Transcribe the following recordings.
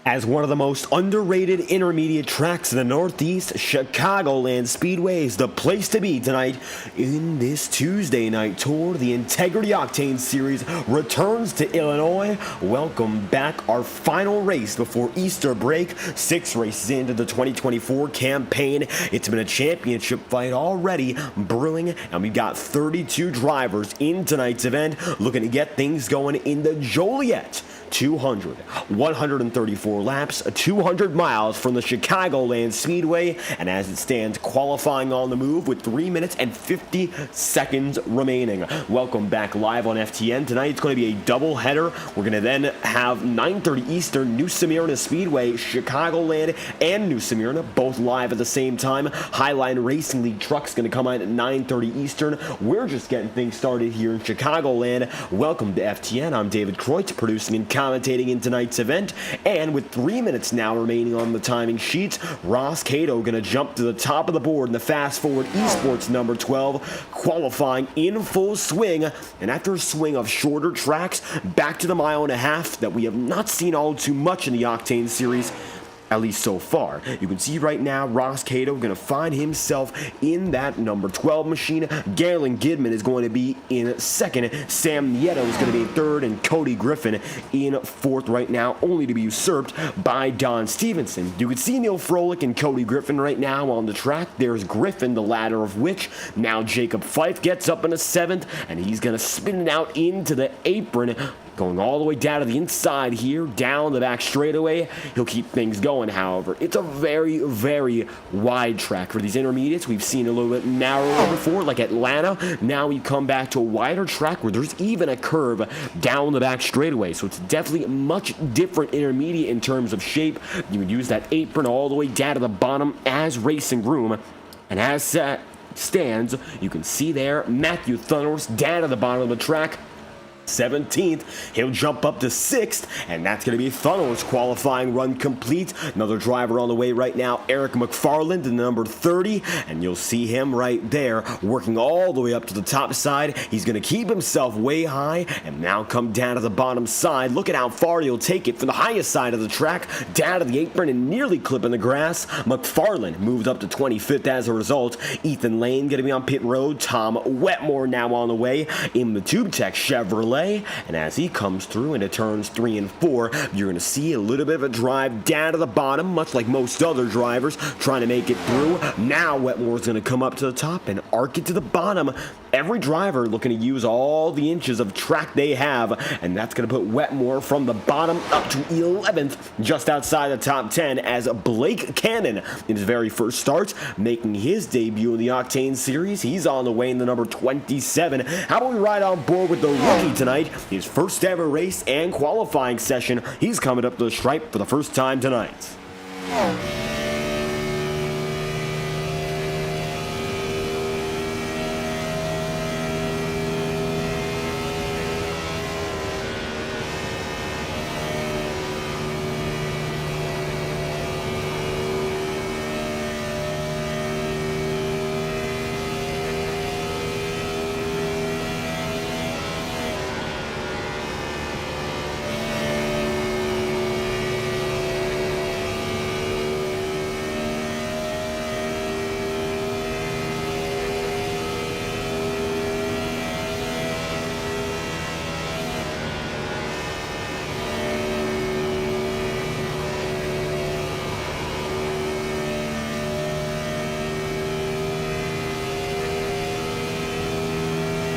As one of the most underrated intermediate tracks in the Northeast, Chicagoland Speedway is the place to be tonight. In this Tuesday night tour, the Integrity Octane Series returns to Illinois. Welcome back, our final race before Easter break. 6 races into the 2024 campaign. It's been a championship fight already brewing, and we've got 32 drivers in tonight's event looking to get things going in the Joliet. 134 laps, 200 miles from the Chicagoland Speedway, and as it stands, qualifying on the move with 3 minutes and 50 seconds remaining. Welcome back live on FTN. Tonight it's going to be a double header. We're going to then have 9:30 Eastern, New Smyrna Speedway, Chicagoland, and New Smyrna, both live at the same time. Highline Racing League truck's going to come on at 9:30 Eastern. We're just getting things started here in Chicagoland. Welcome to FTN. I'm David Kreutz, producing and commentating in tonight's event, and with 3 minutes now remaining on the timing sheets, Ross Cato going to jump to the top of the board in the Fast Forward Esports number 12, qualifying in full swing, and after a swing of shorter tracks, back to the 1.5 miles that we have not seen all too much in the Octane Series, at least so far. You can see right now Ross Cato going to find himself in that number 12 machine. Galen Gidman is going to be in second. Sam Nieto is going to be in third, and Cody Griffin in fourth right now, only to be usurped by Don Stevenson. You can see Neil Froelich and Cody Griffin right now on the track. There's Griffin, the latter of which now Jacob Fife gets up in a 7th, and he's going to spin it out into the apron, going all the way down to the inside here, down the back straightaway. He'll keep things going, however. It's a very, very wide track for these intermediates. We've seen a little bit narrower before, like Atlanta. Now we come back to a wider track where there's even a curve down the back straightaway. So it's definitely a much different intermediate in terms of shape. You would use that apron all the way down to the bottom as racing room. And as that stands, you can see there Matthew Thunder's down at the bottom of the track. 17th, he'll jump up to 6th, and that's going to be Funnel's qualifying run complete. Another driver on the way right now, Eric McFarland, in number 30, and you'll see him right there working all the way up to the top side. He's going to keep himself way high and now come down to the bottom side. Look at how far he'll take it from the highest side of the track down to the apron and nearly clipping the grass. McFarland moved up to 25th as a result. Ethan Lane going to be on pit road. Tom Wetmore now on the way in the Tube Tech Chevrolet. And as he comes through into turns 3 and 4, you're going to see a little bit of a drive down to the bottom, much like most other drivers trying to make it through. Now Wetmore's going to come up to the top and arc it to the bottom. Every driver looking to use all the inches of track they have, and that's going to put Wetmore from the bottom up to 11th, just outside the top 10, as Blake Cannon, in his very first start, making his debut in the Octane Series. He's on the way in the number 27. How about we ride on board with the rookie tonight? His first ever race and qualifying session. He's coming up to the stripe for the first time tonight.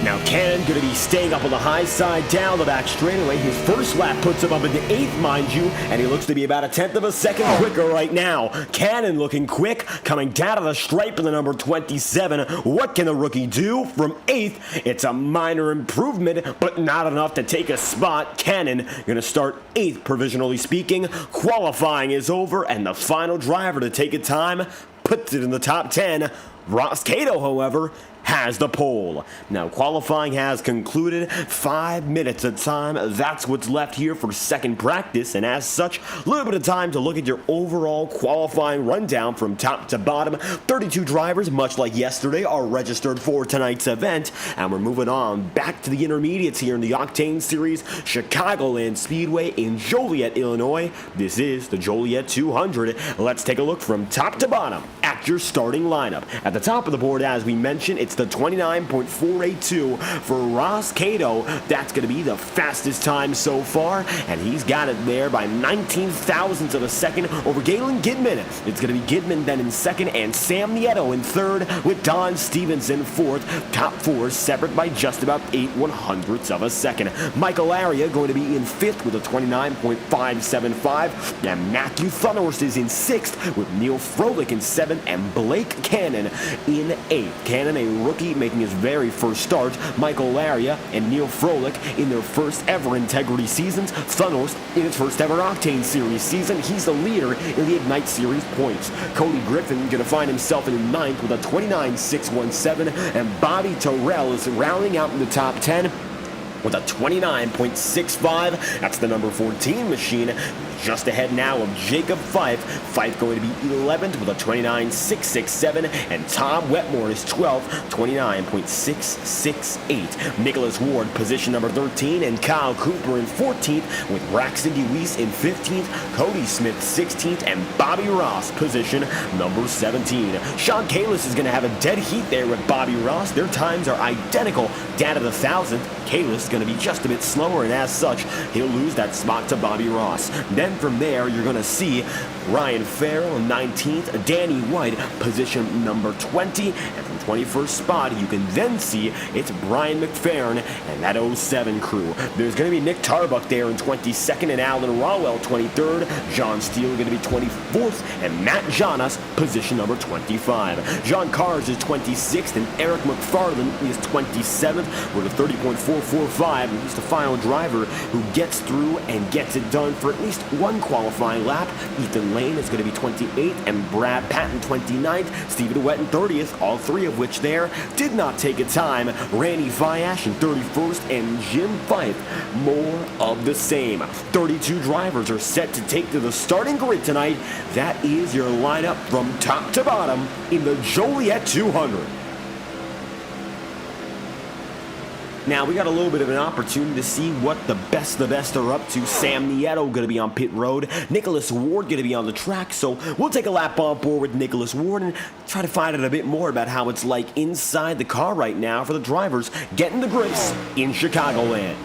Now Cannon going to be staying up on the high side down the back straightaway. His first lap puts him up into 8th, mind you, and he looks to be about 1/10 of a second quicker right now. Cannon looking quick, coming down to the stripe in the number 27. What can the rookie do? From 8th, it's a minor improvement, but not enough to take a spot. Cannon going to start 8th, provisionally speaking. Qualifying is over, and the final driver to take a time puts it in the top 10. Ross Cato, however, has the pole. Now, qualifying has concluded. 5 minutes of time. That's what's left here for second practice, and as such, a little bit of time to look at your overall qualifying rundown from top to bottom. 32 drivers, much like yesterday, are registered for tonight's event, and we're moving on back to the intermediates here in the Octane Series, Chicagoland Speedway in Joliet, Illinois. This is the Joliet 200. Let's take a look from top to bottom at your starting lineup. At the top of the board, as we mentioned, it's the 29.482 for Ross Cato. That's going to be the fastest time so far, and he's got it there by 19 thousandths of a second over Galen Gidman. It's going to be Gidman then in second, and Sam Nieto in third, with Don Stevens in fourth. Top four separate by just about 8/100ths of a second. Michael Aria going to be in fifth with a 29.575, and Matthew Thunhorst is in sixth with Neil Froelich in seventh, and Blake Cannon in eighth. Cannon, a rookie, making his very first start. Michael Aria and Neil Froelich in their first ever Integrity seasons. Thunhorst in his first ever Octane Series season. He's the leader in the Ignite Series points. Cody Griffin going to find himself in ninth with a 29.617, and Bobby Terrell is rounding out in the top 10 with a 29.65. That's the number 14 machine. Just ahead now of Jacob Fife. Fife going to be 11th with a 29.667, and Tom Wetmore is 12th, 29.668. Nicholas Ward, position number 13, and Kyle Cooper in 14th, with Braxton DeWeese in 15th, Cody Smith 16th, and Bobby Ross, position number 17. Sean Kalis is going to have a dead heat there with Bobby Ross. Their times are identical down to the 1,000th. Kalis is going to be just a bit slower, and as such, he'll lose that spot to Bobby Ross. Then from there, you're going to see Ryan Farrell in 19th, Danny White, position number 20, and from 21st spot, you can then see it's Brian McFerrin and that 07 crew. There's going to be Nick Tarbuck there in 22nd, and Alan Rawell 23rd, John Steele going to be 24th, and Matt Jonas, position number 25. John Cars is 26th, and Eric McFarland is 27th with a 30.445. He's the final driver who gets through and gets it done for at least one qualifying lap. Ethan Lane is going to be 28th, and Brad Patton 29th, Stephen Wetton 30th, all three of which there did not take a time. Randy Viash in 31st, and Jim Fife, more of the same. 32 drivers are set to take to the starting grid tonight. That is your lineup from top to bottom in the Joliet 200. Now, we got a little bit of an opportunity to see what the best are up to. Sam Nieto going to be on pit road. Nicholas Ward going to be on the track. So we'll take a lap on board with Nicholas Ward and try to find out a bit more about how it's like inside the car right now for the drivers getting the grips in Chicagoland.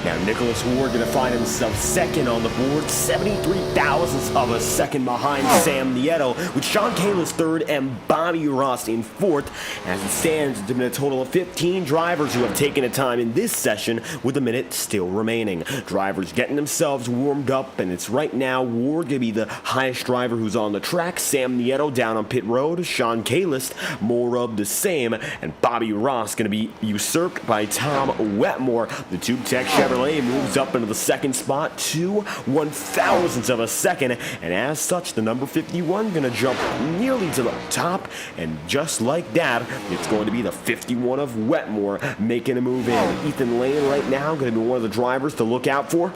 Now, Nicholas Ward going to find himself second on the board, 73 thousandths of a second behind Sam Nieto, with Sean Kalis third and Bobby Ross in fourth. As it stands, it's been a total of 15 drivers who have taken a time in this session, with a minute still remaining. Drivers getting themselves warmed up, and it's right now Ward going to be the highest driver who's on the track. Sam Nieto down on pit road. Sean Kalis, more of the same, and Bobby Ross going to be usurped by Tom Wetmore. The Tube Tech Chevrolet moves up into the second spot, 2/1000ths of a second, and as such, the number 51 going to jump nearly to the top, and just like that, it's going to be the 51 of Wetmore making a move in. Ethan Lane right now going to be one of the drivers to look out for.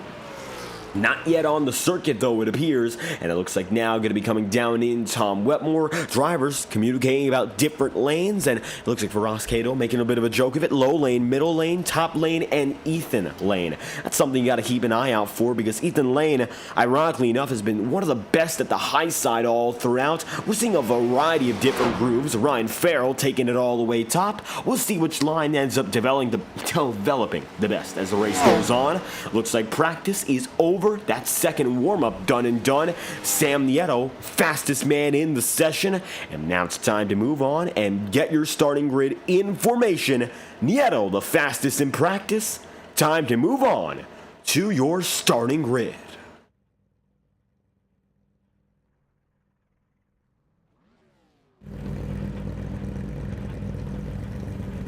Not yet on the circuit, though, it appears, and it looks like now going to be coming down in Tom Wetmore. Drivers communicating about different lanes, and it looks like for Ross Cato making a bit of a joke of it. Low lane, middle lane, top lane, and Ethan lane. That's something you got to keep an eye out for, because Ethan lane, ironically enough, has been one of the best at the high side all throughout. We're seeing a variety of different grooves. Ryan Farrell taking it all the way top. We'll see which line ends up developing the best as the race goes on. Looks like practice is over. That second warm-up done and done. Sam Nieto, fastest man in the session. And now it's time to move on and get your starting grid in formation. Nieto, the fastest in practice. Time to move on to your starting grid.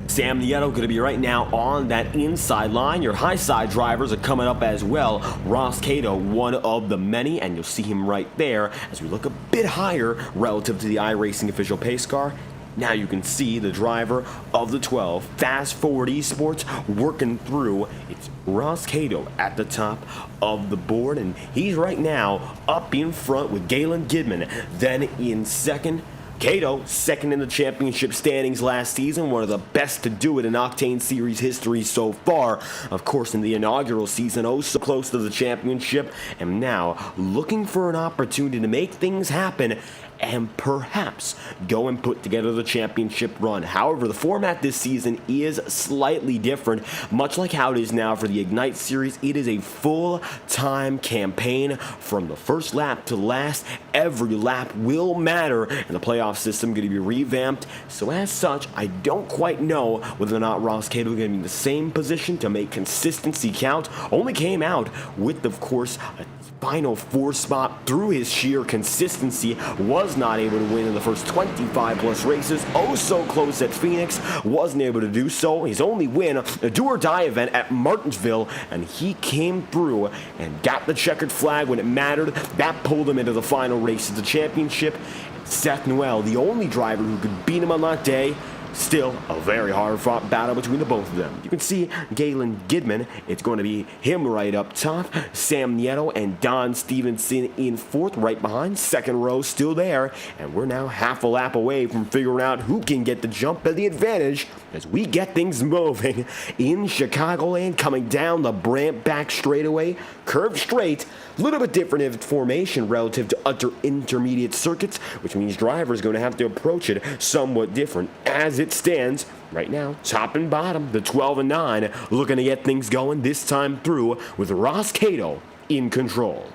Sam Nieto going to be right now on that inside line. Your high side drivers are coming up as well. Ross Cato, one of the many, and you'll see him right there as we look a bit higher relative to the iRacing official pace car. Now you can see the driver of the 12, Fast Forward Esports, working through. It's Ross Cato at the top of the board, and he's right now up in front with Galen Gidman. Then in second, Cato, second in the championship standings last season, one of the best to do it in Octane Series history so far. Of course, in the inaugural season, oh so close to the championship, and now looking for an opportunity to make things happen and perhaps go and put together the championship run. However, the format this season is slightly different. Much like how it is now for the Ignite Series, it is a full-time campaign from the first lap to last. Every lap will matter, and the playoff system going to be revamped. So as such, I don't quite know whether or not Ross Cato is going to be in the same position to make consistency count. Only came out with, of course, a final 4 spot through his sheer consistency. Was not able to win in the first 25 plus races. Oh so close at Phoenix. Wasn't able to do so. His only win, a do or die event at Martinsville, and he came through and got the checkered flag when it mattered. That pulled him into the final race of the championship. Seth Noel, the only driver who could beat him on that day. Still a very hard-fought battle between the both of them. You can see Galen Gidman. It's going to be him right up top. Sam Nieto and Don Stevenson in fourth, right behind. Second row still there. And we're now half a lap away from figuring out who can get the jump and the advantage as we get things moving in Chicagoland, coming down the Brant back straightaway. Curved straight. A little bit different in formation relative to other intermediate circuits, which means drivers are going to have to approach it somewhat different. As it stands right now, top and bottom, the 12 and 9, looking to get things going this time through with Ross Cato in control.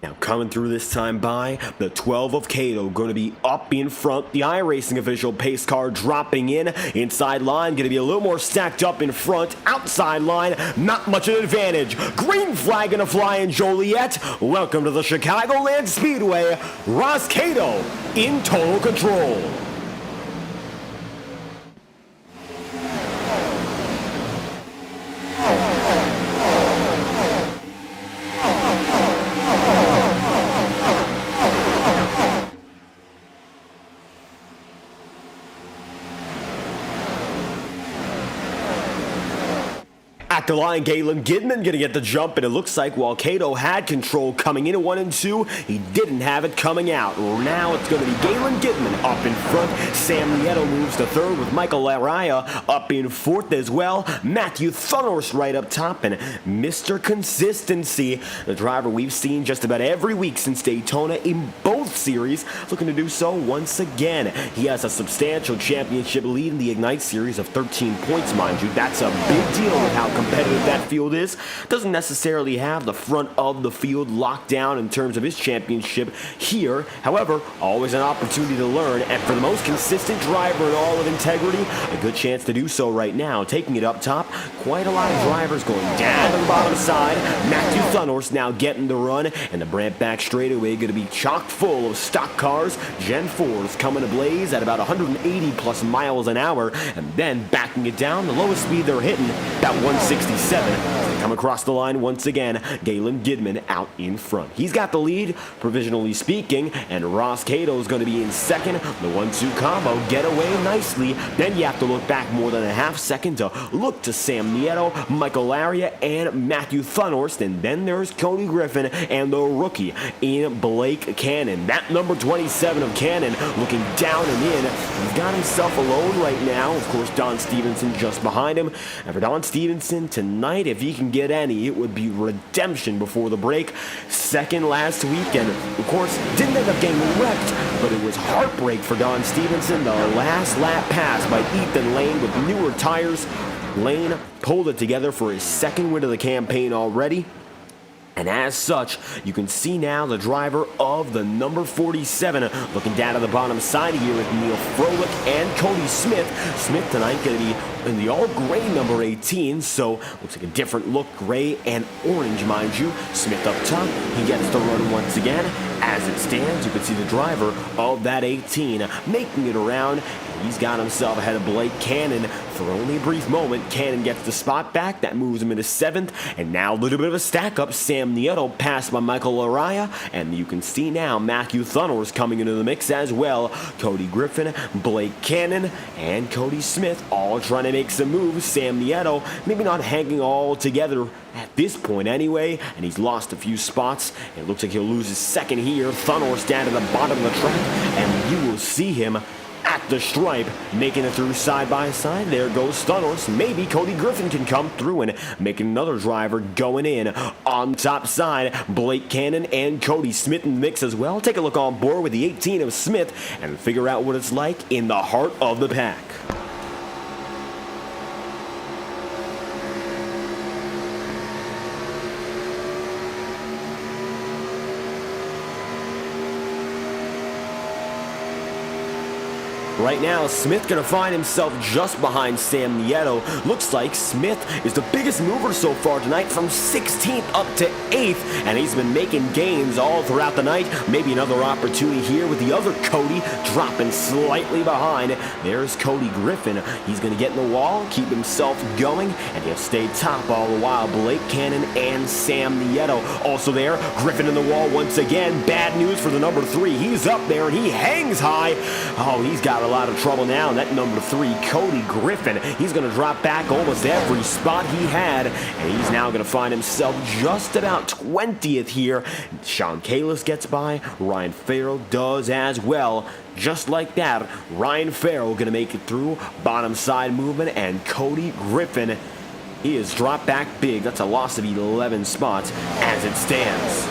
Now coming through this time by, the 12 of Cato going to be up in front. The iRacing official pace car dropping in. Inside line going to be a little more stacked up in front. Outside line, not much of an advantage. Green flag going to fly in Joliet. Welcome to the Chicagoland Speedway. Ross Cato in total control. At the line, Galen Gidman going to get the jump, and it looks like while Cato had control coming in at 1 and 2, he didn't have it coming out. Now it's going to be Galen Gidman up in front. Sam Nieto moves to third with Michael Araya up in fourth as well. Matthew Thunhorst right up top, and Mr. Consistency, the driver we've seen just about every week since Daytona in both series, looking to do so once again. He has a substantial championship lead in the Ignite Series of 13 points, mind you. That's a big deal with how competitive that field is. Doesn't necessarily have the front of the field locked down in terms of his championship here. However, always an opportunity to learn, and for the most consistent driver in all of Integrity, a good chance to do so right now. Taking it up top, quite a lot of drivers going down to the bottom side. Matthew Thunhorst now getting the run, and the Brant back straightaway going to be chock full of stock cars. Gen 4s coming ablaze at about 180 plus miles an hour, and then backing it down. The lowest speed they're hitting, about 167. come across the line once again. Galen Gidman out in front. He's got the lead, provisionally speaking, and Ross Cato is going to be in second. The 1-2 combo get away nicely. Then you have to look back more than a half second to look to Sam Nieto, Michael Laria, and Matthew Thunhorst. And then there's Cody Griffin and the rookie in Blake Cannon. That number 27 of Cannon looking down and in. He's got himself alone right now. Of course, Don Stevenson just behind him. And for Don Stevenson tonight, if he can get any, it would be redemption before the break. Second last week, and of course, didn't end up getting wrecked, but it was heartbreak for Don Stevenson. The last lap pass by Ethan Lane with newer tires. Lane pulled it together for his second win of the campaign already. And as such, you can see now the driver of the number 47 looking down to the bottom side here with Neil Froelich and Cody Smith. Smith tonight going to be in the all-gray number 18, so looks like a different look, gray and orange, mind you. Smith up top, he gets the run once again. As it stands, you can see the driver of that 18 making it around. He's got himself ahead of Blake Cannon for only a brief moment. Cannon gets the spot back. That moves him into 7th. And now a little bit of a stack up. Sam Nieto passed by Michael Araya. And you can see now Matthew Thunhorst coming into the mix as well. Cody Griffin, Blake Cannon, and Cody Smith all trying to make some moves. Sam Nieto maybe not hanging all together at this point anyway, and he's lost a few spots. It looks like he'll lose his second here. Thunhorst down to the bottom of the track, and you will see him at the stripe, making it through side by side. There goes Thunhorst. Maybe Cody Griffin can come through and make another driver going in. On top side, Blake Cannon and Cody Smith in the mix as well. Take a look on board with the 18 of Smith and figure out what it's like in the heart of the pack. Right now, Smith going to find himself just behind Sam Nieto. Looks like Smith is the biggest mover so far tonight, from 16th up to 8th, and he's been making gains all throughout the night. Maybe another opportunity here with the other Cody dropping slightly behind. There's Cody Griffin. He's going to get in the wall, keep himself going, and he'll stay top all the while. Blake Cannon and Sam Nieto also there. Griffin in the wall once again. Bad news for the number 3. He's up there, and he hangs high. Oh, he's got a lot of trouble now. And that number 3, Cody Griffin, he's going to drop back almost every spot he had, and he's now going to find himself just about 20th here. Sean Kalis gets by. Ryan Farrell does as well. Just like that, Ryan Farrell going to make it through. Bottom side movement, and Cody Griffin, he is dropped back big. That's a loss of 11 spots as it stands.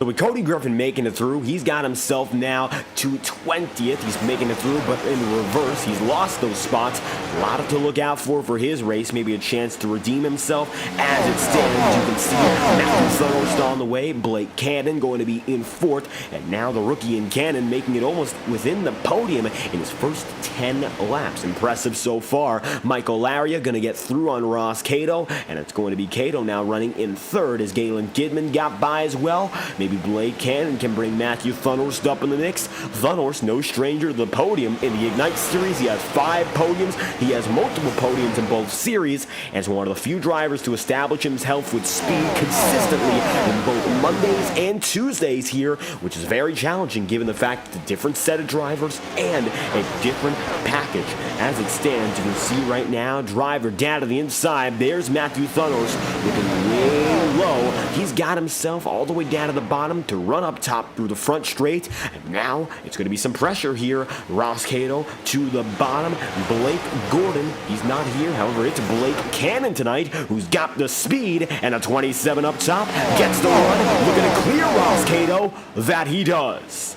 So with Cody Griffin making it through, he's got himself now to 20th. He's making it through, but in reverse, he's lost those spots. A lot to look out for his race. Maybe a chance to redeem himself. As it stands, you can see Matthew Thunhorst on the way. Blake Cannon going to be in 4th. And now the rookie in Cannon making it almost within the podium in his first 10 laps. Impressive so far. Michael Laria going to get through on Ross Cato. And it's going to be Cato now running in 3rd as Galen Gidman got by as well. Maybe Blake Cannon can bring Matthew Thunhorst up in the mix. Thunhorst, no stranger to the podium in the Ignite Series. He has 5 podiums. He has multiple podiums in both series, and is one of the few drivers to establish himself with speed consistently in both Mondays and Tuesdays here, which is very challenging given the fact that the different set of drivers and a different package. As it stands, you can see right now, driver down to the inside. There's Matthew Thunhorst looking way low. He's got himself all the way down to the bottom to run up top through the front straight. And now it's going to be some pressure here. Ross Cato to the bottom. Blake Gordon, he's not here. However, it's Blake Cannon tonight who's got the speed, and a 27 up top gets the run. Looking to clear Ross Cato. That he does.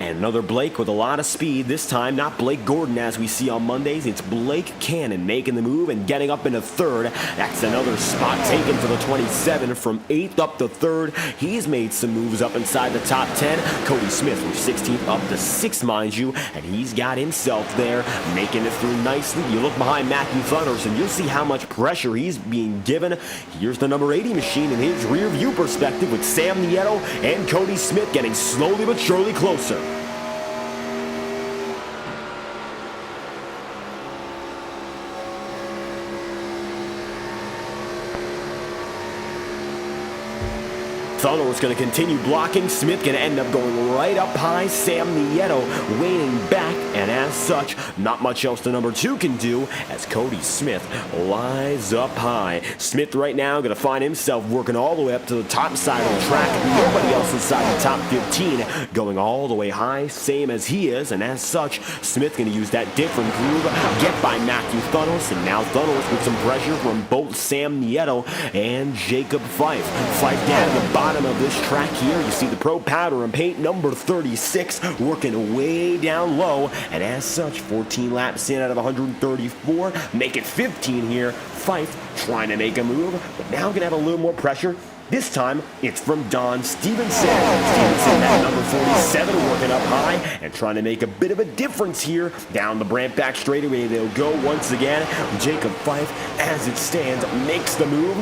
And another Blake with a lot of speed. This time, not Blake Gordon as we see on Mondays. It's Blake Cannon making the move and getting up into 3rd. That's another spot taken for the 27 from 8th up to 3rd. He's made some moves up inside the top 10. Cody Smith from 16th up to 6th, mind you. And he's got himself there, making it through nicely. You look behind Matthew Thunhorst and you'll see how much pressure he's being given. Here's the number 80 machine in his rear view perspective with Sam Nieto and Cody Smith getting slowly but surely closer. Thunder is going to continue blocking. Smith going to end up going right up high. Sam Nieto waning back, and as such, not much else the number 2 can do as Cody Smith lies up high. Smith right now going to find himself working all the way up to the top side of the track. Nobody else inside the top 15 going all the way high, same as he is, and as such, Smith going to use that different groove, get by Matthew Thunnels, and now Thunnels with some pressure from both Sam Nieto and Jacob Fife. Fife down at the bottom of this track here. You see the Pro Powder and Paint number 36 working way down low, and as such, 14 laps in out of 134, make it 15 here. Fife trying to make a move, but now going to have a little more pressure. This time, it's from Don Stevenson. Stevenson at number 47 working up high and trying to make a bit of a difference here. Down the Brant back straightaway, they'll go once again. Jacob Fife, as it stands, makes the move.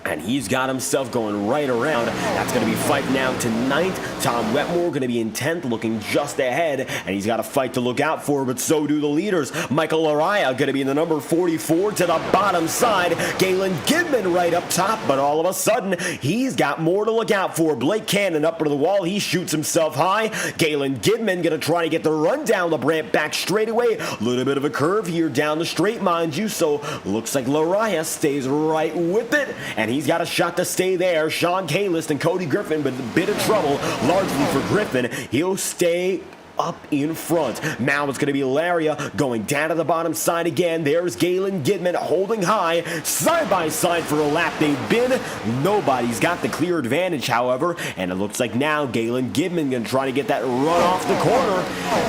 And he's got himself going right around. That's going to be Fife now to 9th. Tom Wetmore going to be in 10th, looking just ahead. And he's got a fight to look out for, but so do the leaders. Michael Araya going to be in the number 44 to the bottom side. Galen Gidman right up top, but all of a sudden, he's got more to look out for. Blake Cannon up to the wall. He shoots himself high. Galen Gidman going to try to get the run down the Brant back straightaway. A little bit of a curve here down the straight, mind you. So looks like Laraya stays right with it. And he's got a shot to stay there. Sean Kalis and Cody Griffin, but a bit of trouble, largely for Griffin. He'll stay up in front. Now it's going to be Laria going down to the bottom side again. There's Galen Gidman holding high, side by side for a lap they've been. Nobody's got the clear advantage, however, and it looks like now Galen Gidman going to try to get that run off the corner.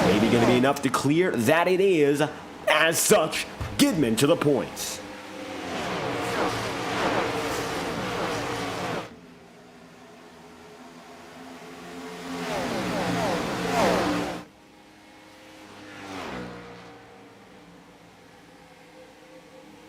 Maybe going to be enough to clear. That it is. As such, Gidman to the points.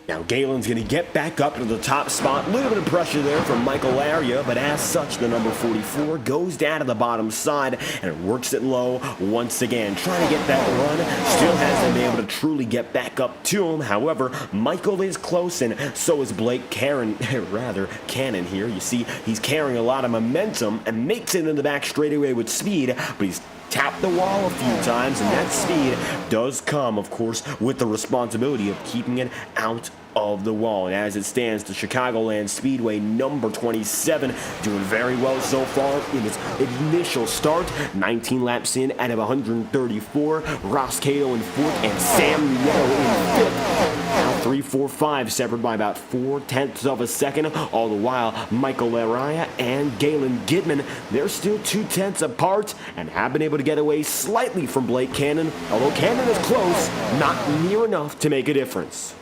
Now Galen's going to get back up to the top spot. A little bit of pressure there from Michael Laria, but as such, the number 44 goes down to the bottom side and works it low once again. Trying to get that run. Still hasn't been able to truly get back up to him. However, Michael is close, and so is Blake Cannon here. You see, he's carrying a lot of momentum and makes it in the back straightaway with speed, but he's tapped the wall a few times, and that speed does come, of course, with the responsibility of keeping it out of the wall. And as it stands, the Chicagoland Speedway number 27 doing very well so far in its initial start. 19 laps in out of 134. Ross Cato in 4th and Sam Nieto in 5th. Now 3, 4, 5 separated by about 4/10 of a second. All the while, Michael Araya and Galen Gidman, they're still 2/10 apart and have been able to get away slightly from Blake Cannon. Although Cannon is close, not near enough to make a difference.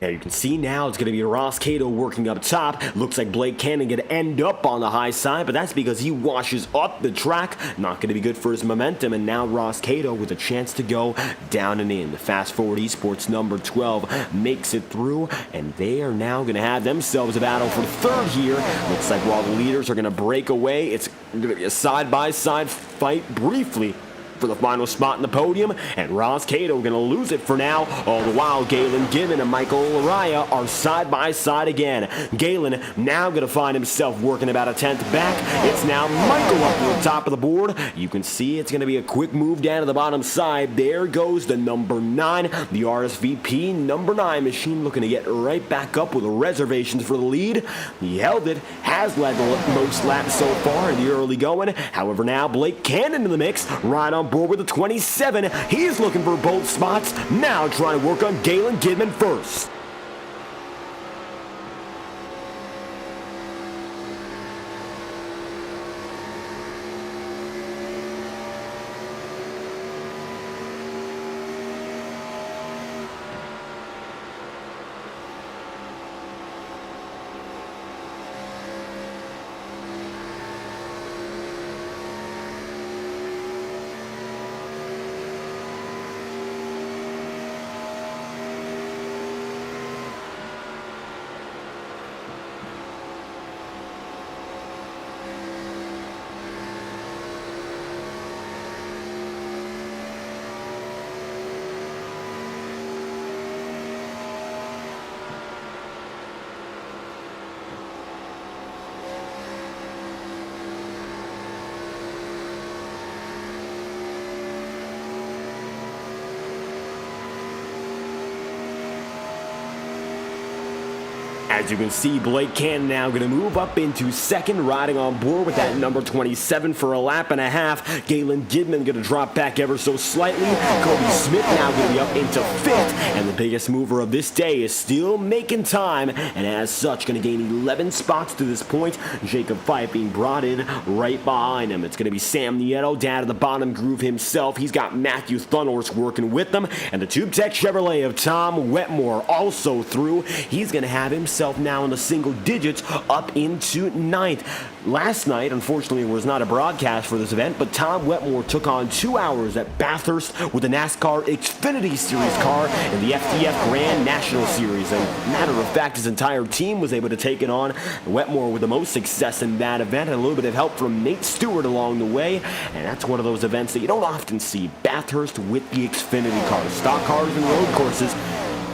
Now you can see now it's going to be Ross Cato working up top. Looks like Blake Cannon going to end up on the high side, but that's because he washes up the track. Not going to be good for his momentum, and now Ross Cato with a chance to go down and in. The Fast Forward Esports number 12 makes it through, and they are now going to have themselves a battle for 3rd here. Looks like while the leaders are going to break away, it's going to be a side-by-side fight briefly for the final spot in the podium, and Ross Cato going to lose it for now. All the while, Galen Gidman and Michael Araya are side by side again. Galen now going to find himself working about a 10th back. It's now Michael up to the top of the board. You can see it's going to be a quick move down to the bottom side. There goes the number 9, the RSVP number 9 machine, looking to get right back up with reservations for the lead. He held it, has led the most laps so far in the early going. However, now Blake Cannon in the mix, right on board with the 27. He's looking for both spots, now trying to work on Galen Gidman first. As you can see, Blake Cannon now going to move up into second, riding on board with that number 27 for a lap and a half. Galen Gidman going to drop back ever so slightly. Cody Smith now going to be up into fifth, and the biggest mover of this day is still making time, and as such going to gain 11 spots to this point. Jacob Fife being brought in right behind him. It's going to be Sam Nieto down to the bottom groove himself. He's got Matthew Thunhorse working with them, and the Tube Tech Chevrolet of Tom Wetmore also through. He's going to have himself now in the single digits up into ninth. Last night, unfortunately, was not a broadcast for this event, but Tom Wetmore took on 2 hours at Bathurst with the NASCAR Xfinity Series car in the FTF Grand National Series. And matter of fact, his entire team was able to take it on. Wetmore with the most success in that event, and a little bit of help from Nate Stewart along the way. And that's one of those events that you don't often see. Bathurst with the Xfinity cars. Stock cars and road courses,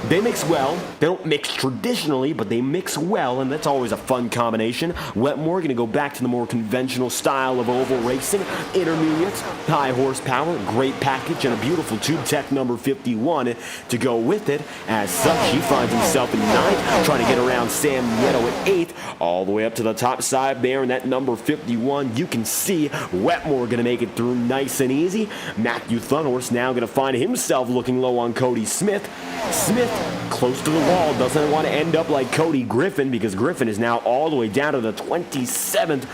they mix well. They don't mix traditionally, but they mix well, and that's always a fun combination. Wetmore going to go back to the more conventional style of oval racing. Intermediates, high horsepower, great package, and a beautiful Tube Tech number 51 to go with it. As such, he finds himself in ninth, trying to get around Sam Nieto at eighth, all the way up to the top side there in that number 51. You can see Wetmore going to make it through nice and easy. Matthew Thunhorse now going to find himself looking low on Cody Smith. Smith close to the wall, doesn't want to end up like Cody Griffin, because Griffin is now all the way down to the 27th.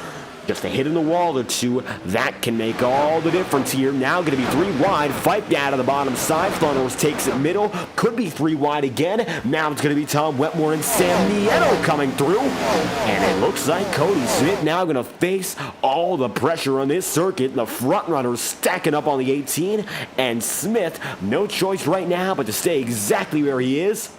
Just a hit in the wall or two, that can make all the difference here. Now going to be 3 wide, fight down to the bottom side. Thunhorse takes it middle, could be 3 wide again. Now it's going to be Tom Wetmore and Sam Nieto coming through. And it looks like Cody Smith now going to face all the pressure on this circuit. The front runners stacking up on the 18, and Smith, no choice right now but to stay exactly where he is.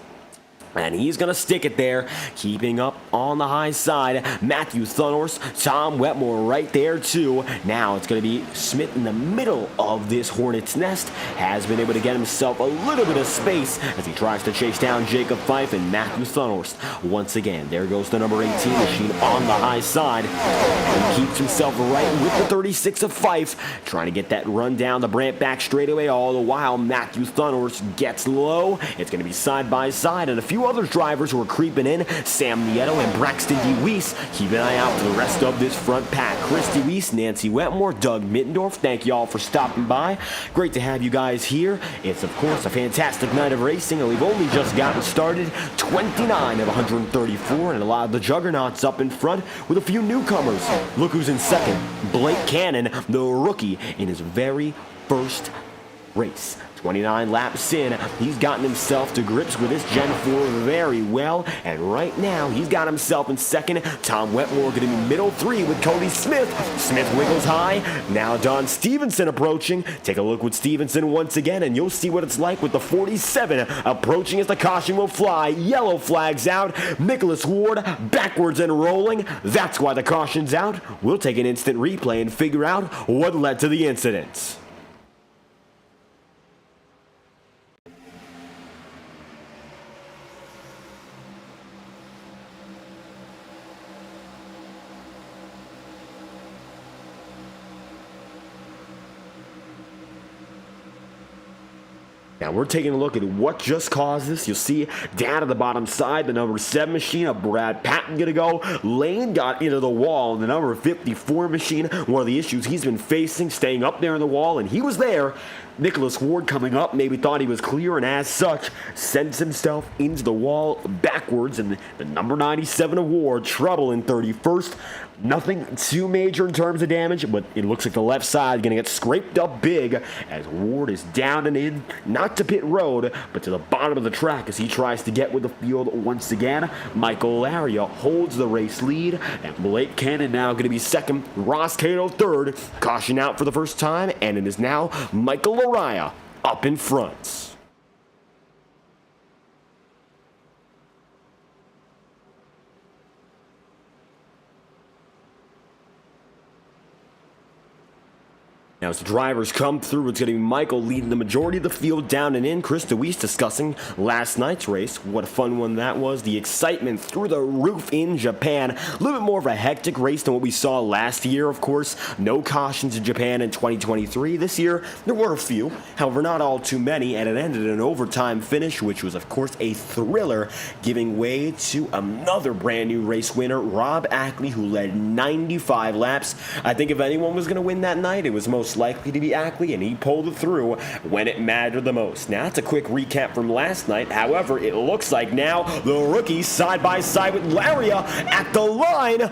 And he's going to stick it there, keeping up on the high side. Matthew Thunhorse, Tom Wetmore right there too. Now it's going to be Smith in the middle of this hornet's nest. Has been able to get himself a little bit of space as he tries to chase down Jacob Fife and Matthew Thunhorse. Once again, there goes the number 18 machine on the high side. And he keeps himself right with the 36 of Fife, trying to get that run down the Brant back straightaway. All the while, Matthew Thunhorse gets low. It's going to be side by side, and a few other drivers who are creeping in. Sam Nieto and Braxton DeWeese. Keep an eye out for the rest of this front pack. Chris DeWeese, Nancy Wetmore, Doug Mittendorf, thank you all for stopping by. Great to have you guys here. It's, of course, a fantastic night of racing, and we've only just gotten started. 29 of 134, and a lot of the juggernauts up in front with a few newcomers. Look who's in second. Blake Cannon, the rookie, in his very first race. 29 laps in, he's gotten himself to grips with this Gen 4 very well, and right now he's got himself in second. Tom Wetmore going to be middle 3 with Cody Smith. Smith wiggles high. Now Don Stevenson approaching. Take a look with Stevenson once again, and you'll see what it's like with the 47 approaching as the caution will fly. Yellow flags out. Nicholas Ward backwards and rolling. That's why the caution's out. We'll take an instant replay and figure out what led to the incident. Now we're taking a look at what just caused this. You'll see down at the bottom side, the number 7 machine of Brad Patton gonna go. Lane got into the wall, and the number 54 machine, one of the issues he's been facing, staying up there in the wall, and he was there. Nicholas Ward coming up, maybe thought he was clear, and as such, sends himself into the wall backwards, and the number 97 of Ward, trouble in 31st. Nothing too major in terms of damage, but it looks like the left side is going to get scraped up big as Ward is down and in, not to pit road, but to the bottom of the track as he tries to get with the field once again. Michael Laria holds the race lead, and Blake Cannon now going to be second, Ross Cato third, caution out for the first time, and it is now Michael Laria up in front. Now, as the drivers come through, it's going to be Michael leading the majority of the field down and in. Chris DeWeese discussing last night's race. What a fun one that was. The excitement through the roof in Japan. A little bit more of a hectic race than what we saw last year, of course. No cautions in Japan in 2023. This year, there were a few. However, not all too many, and it ended in an overtime finish, which was, of course, a thriller, giving way to another brand new race winner, Rob Ackley, who led 95 laps. I think if anyone was going to win that night, it was most likely to be Ackley, and he pulled it through when it mattered the most. Now, that's a quick recap from last night. However, it looks like now the rookies side by side with Laria at the line.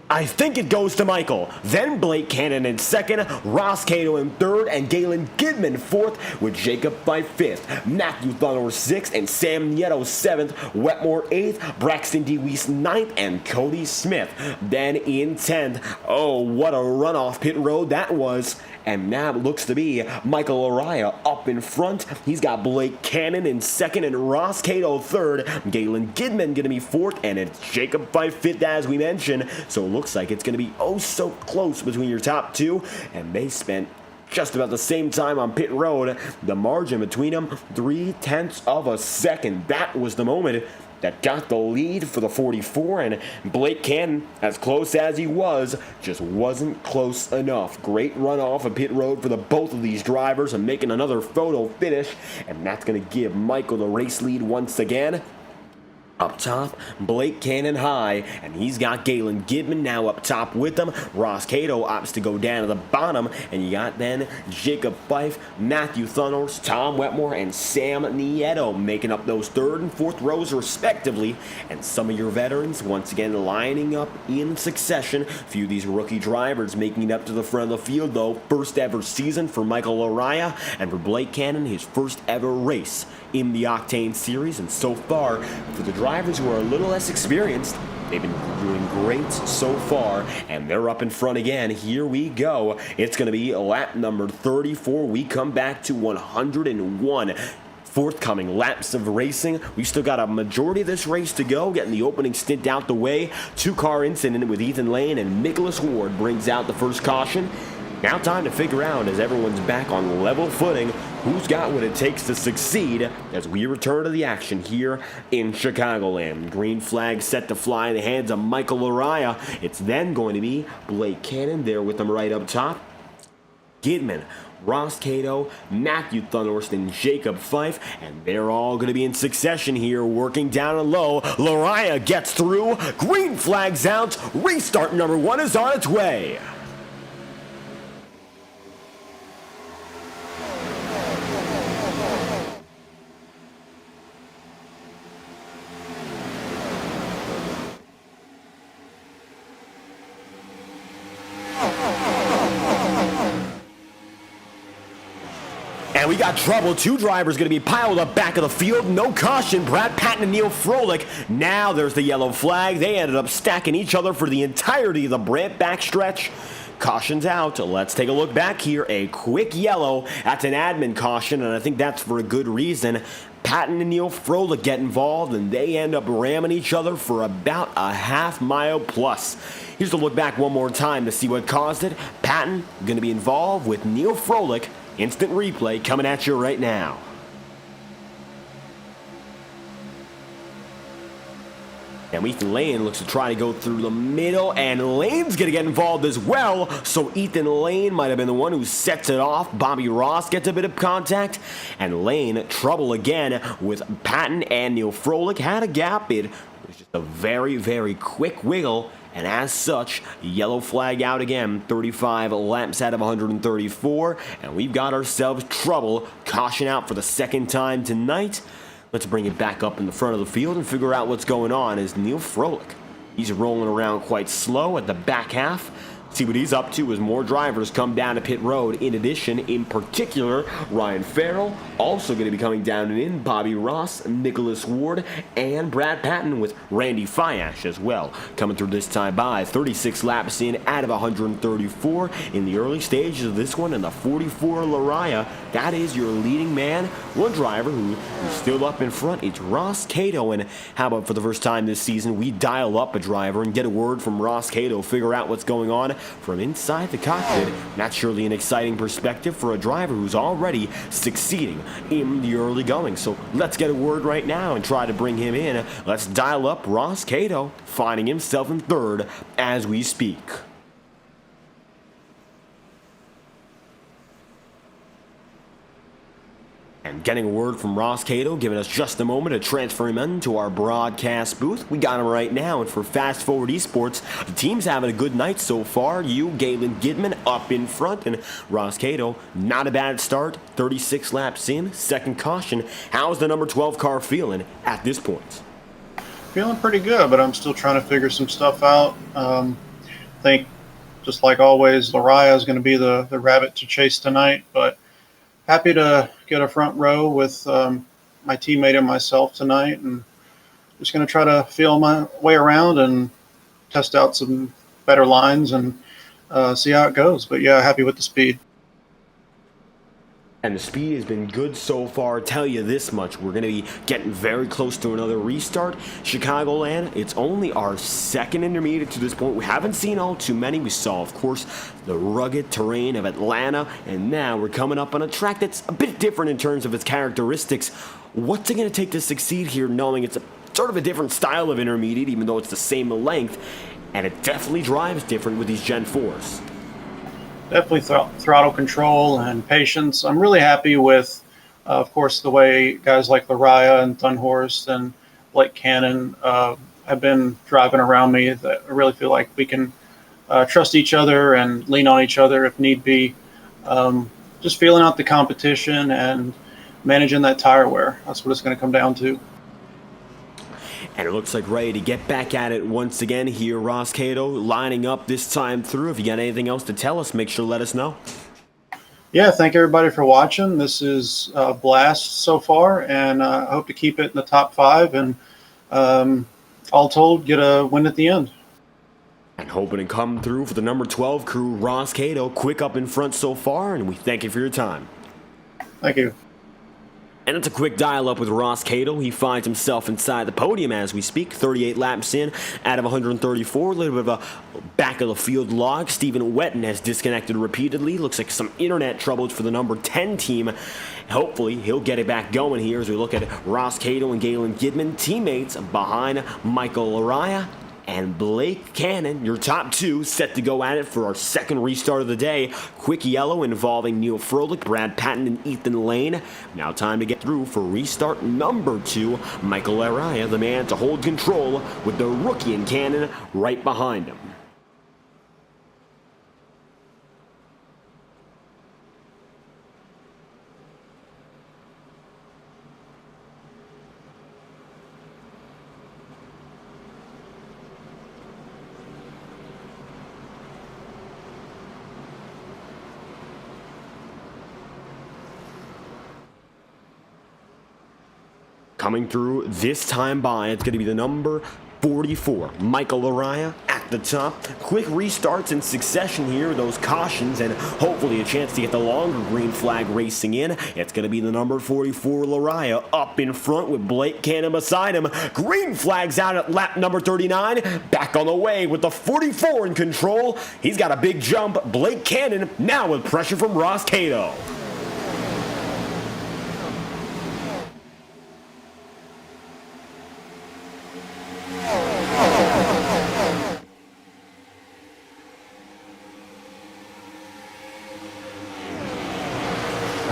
I think it goes to Michael. Then Blake Cannon in second, Ross Cato in third, and Galen Gidman fourth, with Jacob Fife fifth, Matthew Thunor sixth, and Sam Nieto seventh, Wetmore eighth, Braxton DeWeese ninth, and Cody Smith then in 10th. Oh, what a runoff pit road that was. And now it looks to be Michael Araya up in front. He's got Blake Cannon in second and Ross Cato third. Galen Gidman going to be fourth, and it's Jacob Fife fifth, as we mentioned. So it looks like it's going to be oh so close between your top two, and they spent just about the same time on pit road. The margin between them, 0.3 of a second. That was the moment that got the lead for the 44, and Blake Cannon, as close as he was, just wasn't close enough. Great run off of pit road for the both of these drivers and making another photo finish, and that's going to give Michael the race lead once again. Up top, Blake Cannon high, and he's got Galen Gidman now up top with them. Ross Cato opts to go down to the bottom, and you got then Jacob Fife, Matthew Thunors, Tom Wetmore, and Sam Nieto making up those third and fourth rows respectively. And some of your veterans once again lining up in succession. A few of these rookie drivers making it up to the front of the field, though. First ever season for Michael Araya, and for Blake Cannon, his first ever race in the Octane Series. And so far, for the drivers who are a little less experienced, they've been doing great so far, and they're up in front again. Here we go. It's going to be lap number 34. We come back to 101 forthcoming laps of racing. We still got a majority of this race to go, getting the opening stint out the way. Two-car incident with Ethan Lane, and Nicholas Ward brings out the first caution. Now time to figure out, as everyone's back on level footing, who's got what it takes to succeed as we return to the action here in Chicagoland. Green flag set to fly in the hands of Michael Araya. It's then going to be Blake Cannon there with him right up top. Gidman, Ross Cato, Matthew Thunhorst, and Jacob Fife, and they're all going to be in succession here, working down and low. Araya gets through, green flag's out, restart number 1 is on its way. And we got trouble. Two drivers going to be piled up back of the field. No caution. Brad Patton and Neil Froelich. Now there's the yellow flag. They ended up stacking each other for the entirety of the Brant backstretch. Caution's out. Let's take a look back here. A quick yellow. That's an admin caution, and I think that's for a good reason. Patton and Neil Froelich get involved, and they end up ramming each other for about a half-mile plus. Here's the look back one more time to see what caused it. Patton going to be involved with Neil Froelich. Instant replay coming at you right now. And Ethan Lane looks to try to go through the middle, and Lane's going to get involved as well. So Ethan Lane might have been the one who sets it off. Bobby Ross gets a bit of contact, and Lane trouble again with Patton and Neil Froelich. Had a gap. It was just a very, very quick wiggle. And as such, yellow flag out again, 35 laps out of 134, and we've got ourselves trouble. Caution out for the second time tonight. Let's bring it back up in the front of the field and figure out what's going on. Is Neil Froelich, he's rolling around quite slow at the back half. See what he's up to as more drivers come down to pit road. In addition, in particular, Ryan Farrell also going to be coming down and in. Bobby Ross, Nicholas Ward, and Brad Patton with Randy Fiash as well. Coming through this time by 36 laps in out of 134 in the early stages of this one. And the 44 Araya, that is your leading man. One driver who's still up in front, it's Ross Cato. And how about for the first time this season, we dial up a driver and get a word from Ross Cato, figure out what's going on. from inside the cockpit. That's surely an exciting perspective for a driver who's already succeeding in the early going. So let's get a word right now and try to bring him in. Let's dial up Ross Cato, finding himself in third as we speak. And getting a word from Ross Cato, giving us just a moment to transfer him into our broadcast booth. We got him right now, and for Fast Forward Esports, the team's having a good night so far. You, Galen Gidman, up in front, and Ross Cato, not a bad start. 36 laps in, second caution. How's the number 12 car feeling at this point? Feeling pretty good, but I'm still trying to figure some stuff out. I think, just like always, Lariah is going to be the rabbit to chase tonight, but happy to get a front row with my teammate and myself tonight, and just going to try to feel my way around and test out some better lines and see how it goes. But yeah, happy with the speed. And the speed has been good so far. Tell you this much, we're going to be getting very close to another restart. Chicagoland, it's only our second intermediate to this point. We haven't seen all too many. We saw, of course, the rugged terrain of Atlanta, and now we're coming up on a track that's a bit different in terms of its characteristics. What's it going to take to succeed here, knowing it's a sort of a different style of intermediate, even though it's the same length, and it definitely drives different with these Gen 4s? Definitely throttle control and patience. I'm really happy with, of course, the way guys like Lariah and Dunhorst and Blake Cannon have been driving around me. That I really feel like we can trust each other and lean on each other if need be. Just feeling out the competition and managing that tire wear. That's what it's going to come down to. And it looks like ready to get back at it once again here. Ross Cato lining up this time through. If you got anything else to tell us, make sure to let us know. Yeah, thank everybody for watching. This is a blast so far, and I hope to keep it in the top 5 and all told, get a win at the end. And hoping to come through for the number 12 crew, Ross Cato, quick up in front so far, and we thank you for your time. Thank you. And it's a quick dial-up with Ross Cato. He finds himself inside the podium as we speak, 38 laps in out of 134. A little bit of a back-of-the-field log. Stephen Wetton has disconnected repeatedly. Looks like some internet troubles for the number 10 team. Hopefully, he'll get it back going here as we look at Ross Cato and Galen Gidman, teammates behind Michael Lariah and Blake Cannon, your top 2, set to go at it for our second restart of the day. Quick yellow involving Neil Froelich, Brad Patton, and Ethan Lane. Now time to get through for restart number 2. Michael Lariah, the man to hold control, with the rookie and Cannon right behind him. Coming through this time by, it's going to be the number 44, Michael Lariah at the top. Quick restarts in succession here, those cautions, and hopefully a chance to get the longer green flag racing in. It's going to be the number 44, Lariah, up in front with Blake Cannon beside him. Green flags out at lap number 39. Back on the way with the 44 in control. He's got a big jump. Blake Cannon now with pressure from Ross Cato.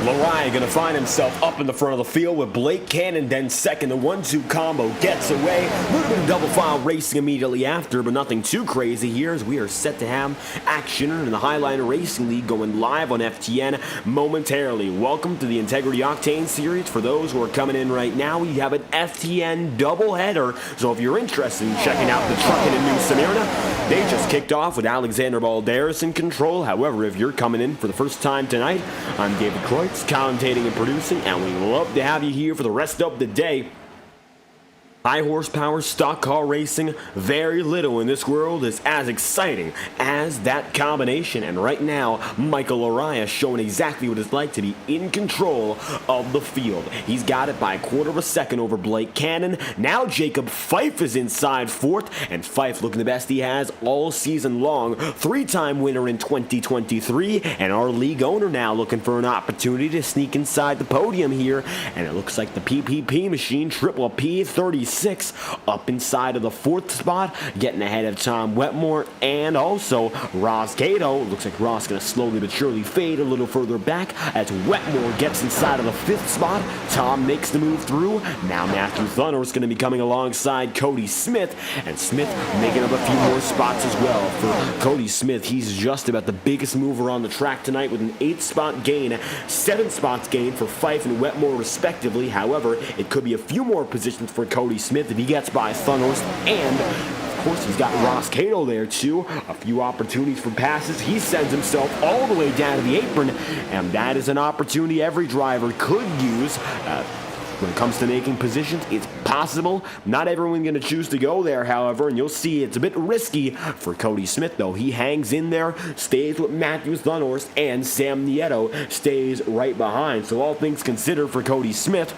Lariah going to find himself up in the front of the field with Blake Cannon then second. The 1-2 combo gets away. A little bit of double file racing immediately after, but nothing too crazy here as we are set to have action in the Highline Racing League going live on FTN momentarily. Welcome to the Integrity Octane Series. For those who are coming in right now, we have an FTN doubleheader. So if you're interested in checking out the trucking in New Smyrna, they just kicked off with Alexander Balderas in control. However, if you're coming in for the first time tonight, I'm David Kreutz, commentating and producing, and we love to have you here for the rest of the day. High horsepower stock car racing, very little in this world is as exciting as that combination. And right now, Michael Araya showing exactly what it's like to be in control of the field. He's got it by a quarter of a second over Blake Cannon. Now Jacob Fife is inside fourth, and Fife looking the best he has all season long. Three-time winner in 2023, and our league owner now looking for an opportunity to sneak inside the podium here. And it looks like the PPP machine, Triple P36, up inside of the fourth spot, getting ahead of Tom Wetmore and also Ross Cato. Looks like Ross going to slowly but surely fade a little further back as Wetmore gets inside of the fifth spot. Tom makes the move through. Now Matthew Thunner is going to be coming alongside Cody Smith, and Smith making up a few more spots as well. For Cody Smith, he's just about the biggest mover on the track tonight with an 8-spot gain, 7 spots gain for Fife and Wetmore respectively. However, it could be a few more positions for Cody Smith if he gets by Thunderhorse, and of course he's got Ross Cato there too. A few opportunities for passes. He sends himself all the way down to the apron, and that is an opportunity every driver could use. When it comes to making positions, it's possible. Not everyone's going to choose to go there, however, and you'll see it's a bit risky for Cody Smith, though. He hangs in there, stays with Matthew Thunhorst, and Sam Nieto stays right behind. So all things considered for Cody Smith,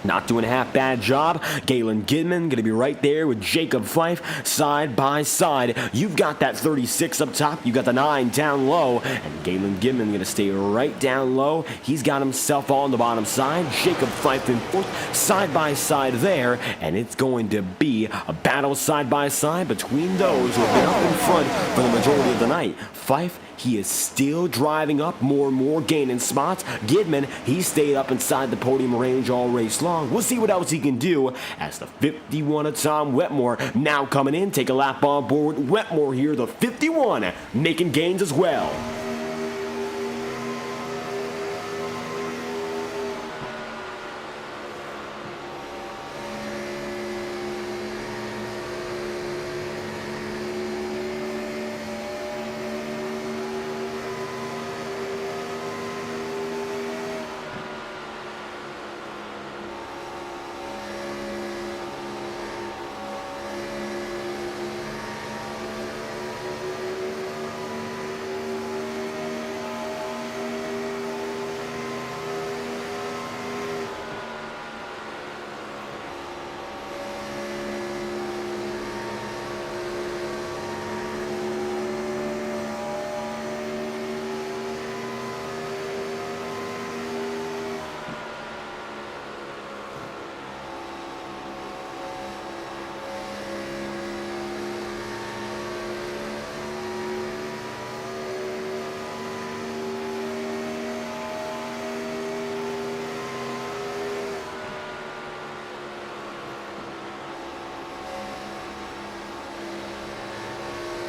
not doing a half-bad job. Galen Gidman going to be right there with Jacob Fife side by side. You've got that 36 up top. You got the 9 down low. And Galen Gidman going to stay right down low. He's got himself on the bottom side. Jacob Fife in fourth, side by side there. And it's going to be a battle side by side between those who have been up in front for the majority of the night. Fife, he is still driving up more and more, gaining spots. Gidman, he stayed up inside the podium range all race long. We'll see what else he can do as the 51 of Tom Wetmore now coming in. Take a lap on board. Wetmore here, the 51, making gains as well.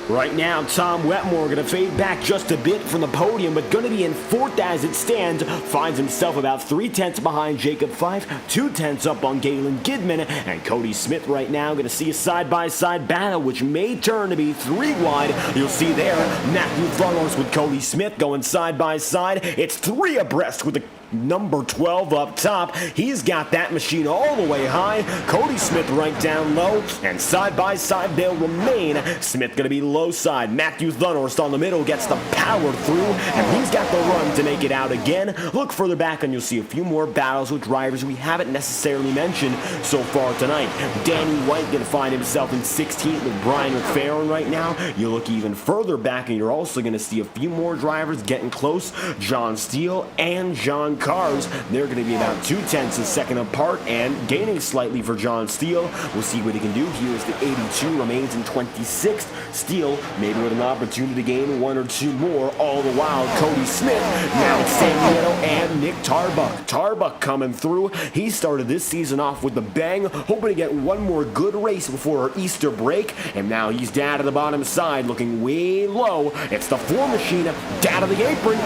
Right now, Tom Wetmore going to fade back just a bit from the podium, but going to be in fourth as it stands. Finds himself about 3/10 behind Jacob Fife, 2/10 up on Galen Gidman, and Cody Smith right now going to see a side-by-side battle, which may turn to be 3 wide. You'll see there, Matthew Thunhorst with Cody Smith going side-by-side. It's 3 abreast with the number 12 up top. He's got that machine all the way high. Cody Smith right down low, and side by side they'll remain. Smith going to be low side. Matthew Thunhorst on the middle gets the power through, and he's got the run to make it out again. Look further back and you'll see a few more battles with drivers we haven't necessarily mentioned so far tonight. Danny White going to find himself in 16th with Brian McFarren right now. You look even further back and you're also going to see a few more drivers getting close. John Steele and John Cars, they're going to be about 2/10 a second apart and gaining slightly for John Steele. We'll see what he can do. Here is the 82, remains in 26th. Steele maybe with an opportunity to gain 1 or 2 more. All the while, Cody Smith, now it's Sam Nieto and Nick Tarbuck. Tarbuck coming through. He started this season off with a bang, hoping to get one more good race before our Easter break, and now he's down to the bottom side, looking way low. It's the 4 machine down to the apron.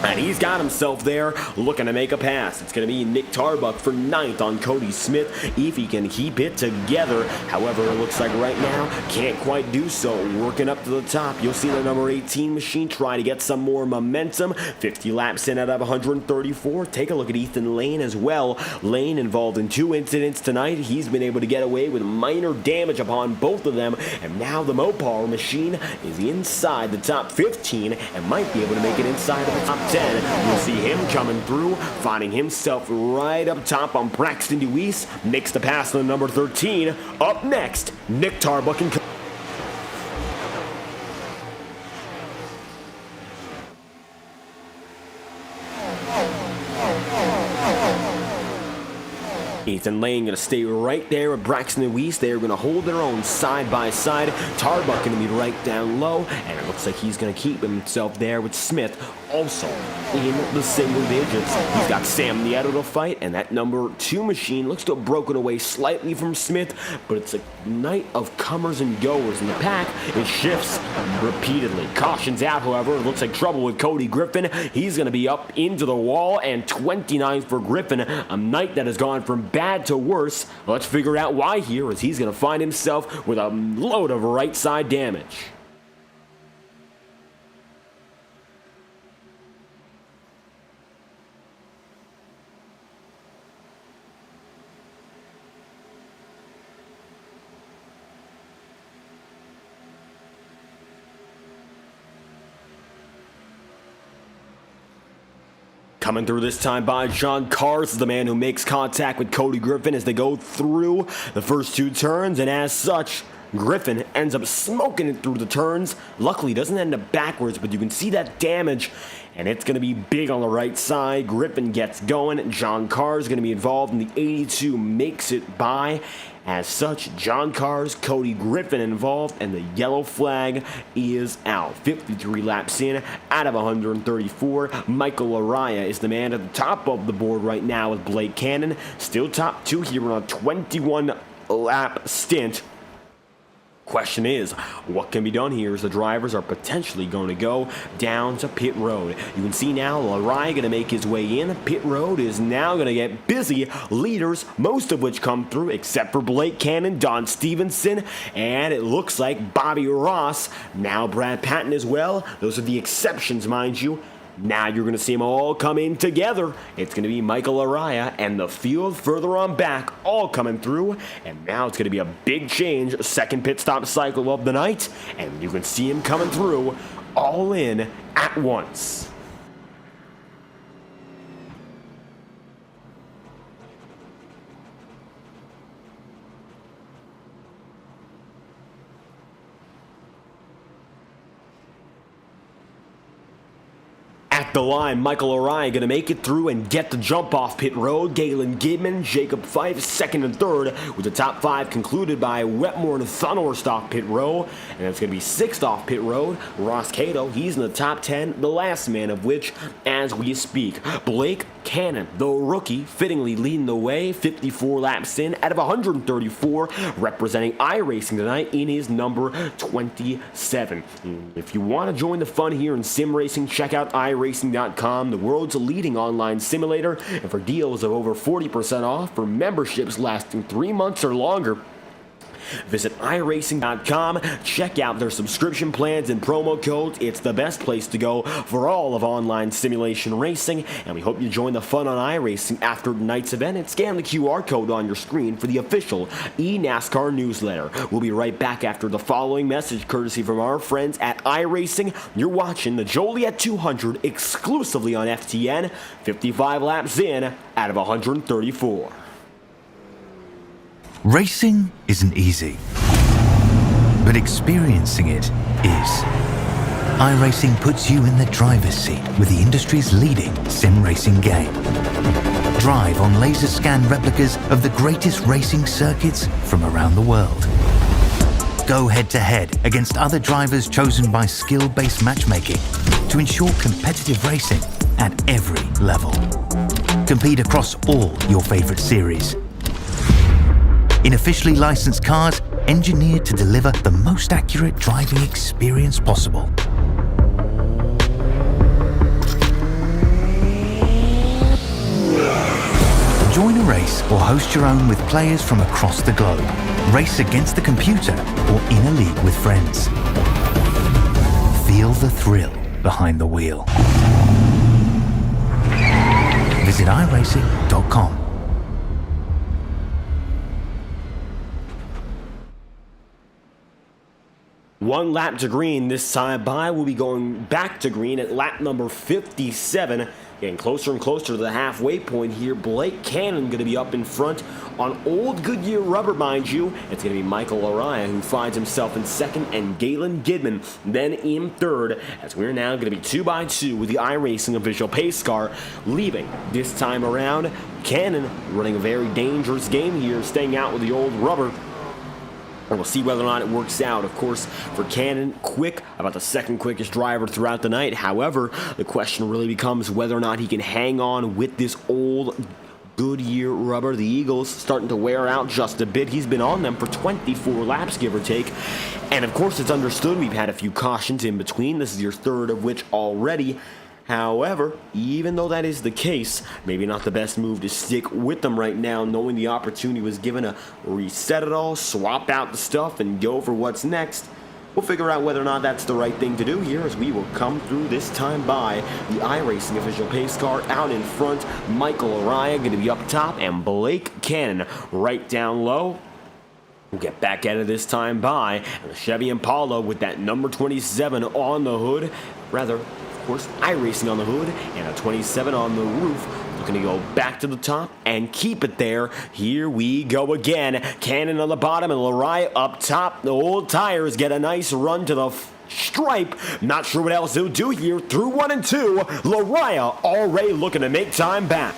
And he's got himself there looking to make a pass. It's going to be Nick Tarbuck for 9th on Cody Smith if he can keep it together. However, it looks like right now can't quite do so. Working up to the top, you'll see the number 18 machine try to get some more momentum. 50 laps in out of 134. Take a look at Ethan Lane as well. Lane involved in 2 incidents tonight. He's been able to get away with minor damage upon both of them. And now the Mopar machine is inside the top 15 and might be able to make it inside of the top 10. We'll see him coming through, finding himself right up top on Braxton DeWeese. Makes the pass on number 13. Up next, Nick Tarbuck and Ethan Lane going to stay right there with Braxton and Weiss. They're going to hold their own side by side. Tarbuck going to be right down low, and it looks like he's going to keep himself there with Smith also in the single digits. He's got Sam Nieto to fight, and that number 2 machine looks to have broken away slightly from Smith, but it's a night of comers and goers in the pack. It shifts repeatedly. Cautions out, however. It looks like trouble with Cody Griffin. He's going to be up into the wall, and 29th for Griffin. A night that has gone from bad to worse. Let's figure out why here, as he's going to find himself with a load of right side damage. Coming through this time by John Cars is the man who makes contact with Cody Griffin as they go through the first 2 turns, and as such, Griffin ends up smoking it through the turns. Luckily, doesn't end up backwards, but you can see that damage, and it's going to be big on the right side. Griffin gets going. John Cars is going to be involved in the 82, makes it by. As such, John Cars, Cody Griffin involved, and the yellow flag is out. 53 laps in out of 134. Michael Araya is the man at the top of the board right now with Blake Cannon. Still top 2 here on a 21-lap stint. Question is, what can be done here as the drivers are potentially going to go down to pit road. You can see now Larry going to make his way in. Pit road is now going to get busy. Leaders, most of which come through, except for Blake Cannon, Don Stevenson, and it looks like Bobby Ross. Now Brad Patton as well. Those are the exceptions, mind you. Now you're going to see them all come in together. It's going to be Michael Araya and the field further on back all coming through. And now it's going to be a big change. Second pit stop cycle of the night. And you can see him coming through all in at once. At the line, Michael Araya going to make it through and get the jump off pit road. Galen Gidman, Jacob Fife, 2nd and 3rd, with the top 5 concluded by Wetmore and Thunhorst off pit row. And it's going to be 6th off pit road. Ross Cato, he's in the top 10, the last man of which, as we speak. Blake Cannon, the rookie, fittingly leading the way, 54 laps in out of 134, representing iRacing tonight in his number 27. If you want to join the fun here in sim racing, check out iRacing.com, the world's leading online simulator, and for deals of over 40% off for memberships lasting 3 months or longer, visit iRacing.com, check out their subscription plans and promo codes. It's the best place to go for all of online simulation racing, and we hope you join the fun on iRacing after tonight's event and scan the QR code on your screen for the official eNASCAR newsletter. We'll be right back after the following message courtesy from our friends at iRacing. You're watching the Joliet 200 exclusively on FTN, 55 laps in out of 134. Racing isn't easy, but experiencing it is. iRacing puts you in the driver's seat with the industry's leading sim racing game. Drive on laser scan replicas of the greatest racing circuits from around the world. Go head to head against other drivers chosen by skill-based matchmaking to ensure competitive racing at every level. Compete across all your favorite series. In officially licensed cars, engineered to deliver the most accurate driving experience possible. Join a race or host your own with players from across the globe. Race against the computer or in a league with friends. Feel the thrill behind the wheel. Visit iRacing.com. One lap to green this time by. We'll be going back to green at lap number 57. Getting closer and closer to the halfway point here. Blake Cannon going to be up in front on old Goodyear rubber, mind you. It's going to be Michael Araya who finds himself in second, and Galen Gidman then in third, as we're now going to be 2 by 2 with the iRacing official pace car leaving. This time around, Cannon running a very dangerous game here, staying out with the old rubber. And we'll see whether or not it works out. Of course, for Cannon, quick, about the second quickest driver throughout the night. However, the question really becomes whether or not he can hang on with this old Goodyear rubber. The Eagles starting to wear out just a bit. He's been on them for 24 laps, give or take. And of course, it's understood we've had a few cautions in between. This is your third of which already. However, even though that is the case, maybe not the best move to stick with them right now, knowing the opportunity was given to reset it all, swap out the stuff, and go for what's next. We'll figure out whether or not that's the right thing to do here as we will come through this time by the iRacing official pace car out in front. Michael Araya going to be up top, and Blake Cannon right down low. We'll get back at it this time by, and the Chevy Impala with that number 27 on the hood, of course, iRacing on the hood and a 27 on the roof. Looking to go back to the top and keep it there. Here we go again. Cannon on the bottom and Lariah up top. The old tires get a nice run to the stripe. Not sure what else he'll do here. Through 1 and 2, Lariah already looking to make time back.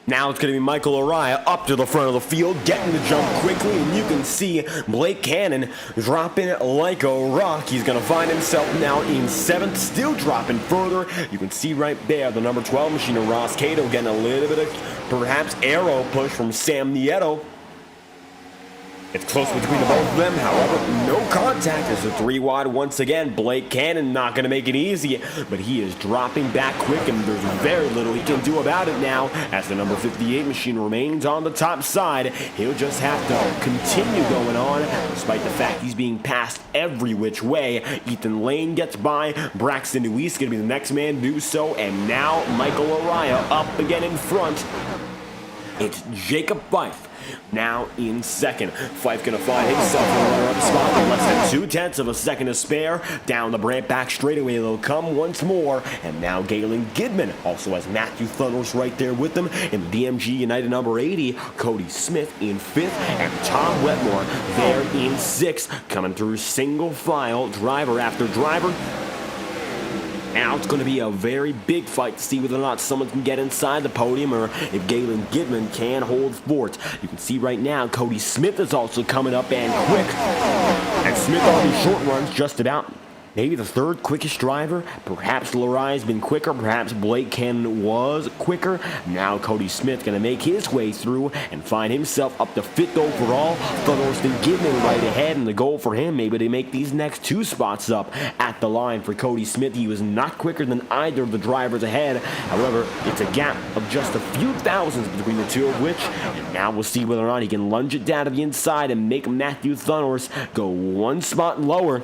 Now it's going to be Michael Araya up to the front of the field, getting the jump quickly, and you can see Blake Cannon dropping like a rock. He's going to find himself now in 7th, still dropping further. You can see right there the number 12 machine of Ross Cato getting a little bit of perhaps arrow push from Sam Nieto. It's close between the both of them, however, no contact as the 3 wide once again. Blake Cannon not going to make it easy, but he is dropping back quick, and there's very little he can do about it now as the number 58 machine remains on the top side. He'll just have to continue going on, despite the fact he's being passed every which way. Ethan Lane gets by, Braxton Deweese going to be the next man to do so, and now Michael Araya up again in front. It's Jacob Fife now in second. Fife gonna find himself in a runner-up spot with less than 2/10 of a second to spare. Down the Brant back straightaway they'll come once more. And now Galen Gidman also has Matthew Thunders right there with them. In the DMG United number 80, Cody Smith in 5th. And Tom Wetmore there in 6th. Coming through single file, driver after driver. Now it's going to be a very big fight to see whether or not someone can get inside the podium or if Galen Gidman can hold fort. You can see right now Cody Smith is also coming up and quick. And Smith on these short runs just about maybe the 3rd quickest driver. Perhaps Larai's been quicker. Perhaps Blake Cannon was quicker. Now Cody Smith going to make his way through and find himself up to 5th overall. Thunderst and Gidman right ahead, and the goal for him maybe to make these next 2 spots up at the line for Cody Smith. He was not quicker than either of the drivers ahead. However, it's a gap of just a few thousandths between the two of which. And now we'll see whether or not he can lunge it down to the inside and make Matthew Thunderst go 1 spot lower.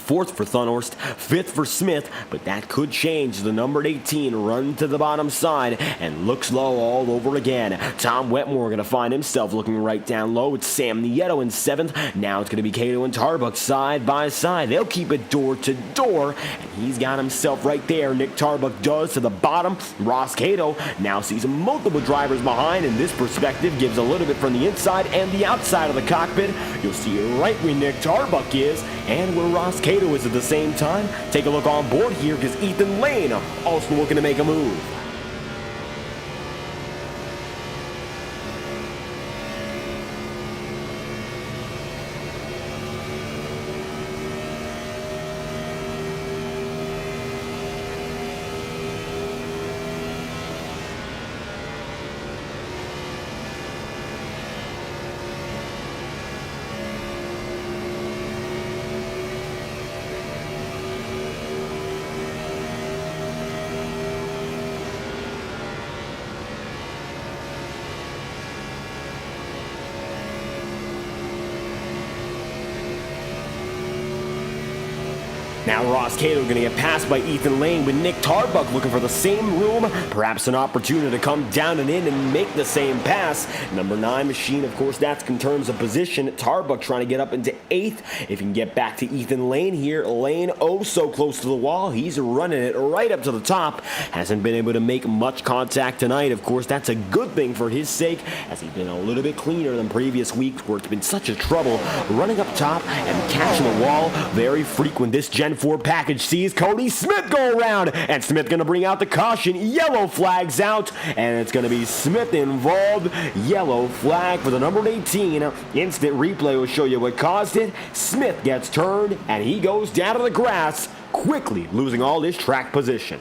4th for Thunderst, 5th for Smith, but that could change. The numbered 18 run to the bottom side and looks low all over again. Tom Wetmore going to find himself looking right down low. It's Sam Nieto in 7th. Now it's going to be Cato and Tarbuck side by side. They'll keep it door to door, and he's got himself right there. Nick Tarbuck does to the bottom. Ross Cato now sees multiple drivers behind, and this perspective gives a little bit from the inside and the outside of the cockpit. You'll see right where Nick Tarbuck is and where Ross Cato is at the same time. Take a look on board here because Ethan Lane also looking to make a move. Now Ross Cato going to get passed by Ethan Lane with Nick Tarbuck looking for the same room. Perhaps an opportunity to come down and in and make the same pass. Number 9 machine, of course, that's in terms of position. Tarbuck trying to get up into 8th. If he can get back to Ethan Lane here. Lane oh so close to the wall. He's running it right up to the top. Hasn't been able to make much contact tonight. Of course, that's a good thing for his sake, as he's been a little bit cleaner than previous weeks where it's been such a trouble running up top and catching the wall. Very frequent. This Gen 4 package sees Cody Smith go around, and Smith going to bring out the caution. Yellow flags out, and it's going to be Smith involved. Yellow flag for the number 18. Instant replay will show you what caused it. Smith gets turned, and he goes down to the grass, quickly losing all his track position.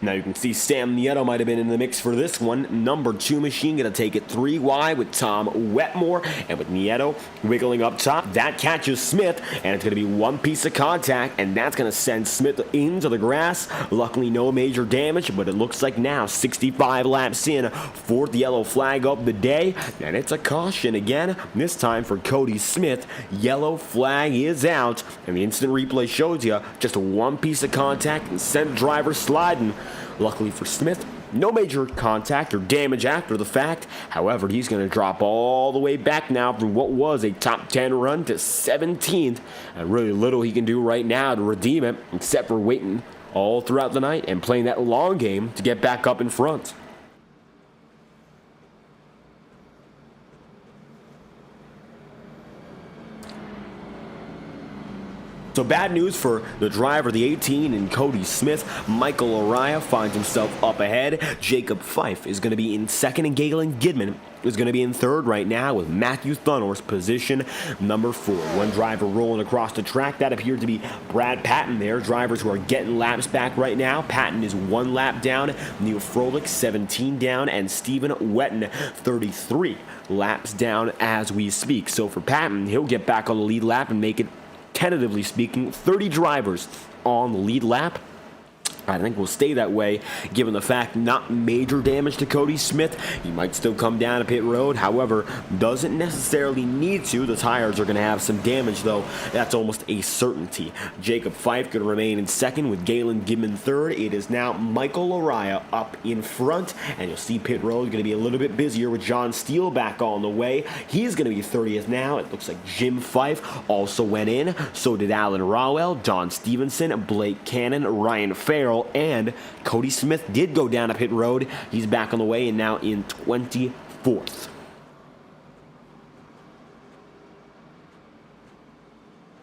Now you can see Sam Nieto might have been in the mix for this one. Number 2 machine going to take it 3 wide with Tom Wetmore, and with Nieto wiggling up top. That catches Smith, and it's going to be one piece of contact, and that's going to send Smith into the grass. Luckily, no major damage, but it looks like now 65 laps in, 4th yellow flag of the day, and it's a caution again, this time for Cody Smith. Yellow flag is out, and the instant replay shows you just one piece of contact and sent the driver sliding. Luckily for Smith, no major contact or damage after the fact. However, he's going to drop all the way back now from what was a top 10 run to 17th. And really little he can do right now to redeem it, except for waiting all throughout the night and playing that long game to get back up in front. So bad news for the driver, the 18, and Cody Smith. Michael Araya finds himself up ahead. Jacob Fife is going to be in second, and Galen Gidman is going to be in third right now with Matthew Thunor's position number 4. One driver rolling across the track. That appeared to be Brad Patton there. Drivers who are getting laps back right now. Patton is 1 lap down. Neil Froelich 17 down, and Stephen Wetton 33 laps down as we speak. So for Patton, he'll get back on the lead lap and make it, tentatively speaking, 30 drivers on the lead lap. I think we'll stay that way, given the fact not major damage to Cody Smith. He might still come down to pit road, however, doesn't necessarily need to. The tires are going to have some damage, though. That's almost a certainty. Jacob Fife going to remain in second with Galen Gidman third. It is now Michael Araya up in front, and you'll see pit road going to be a little bit busier with John Steele back on the way. He's going to be 30th now. It looks like Jim Fife also went in. So did Alan Rowell, Don Stevenson, Blake Cannon, Ryan Farrell, and Cody Smith did go down to pit road. He's back on the way and now in 24th.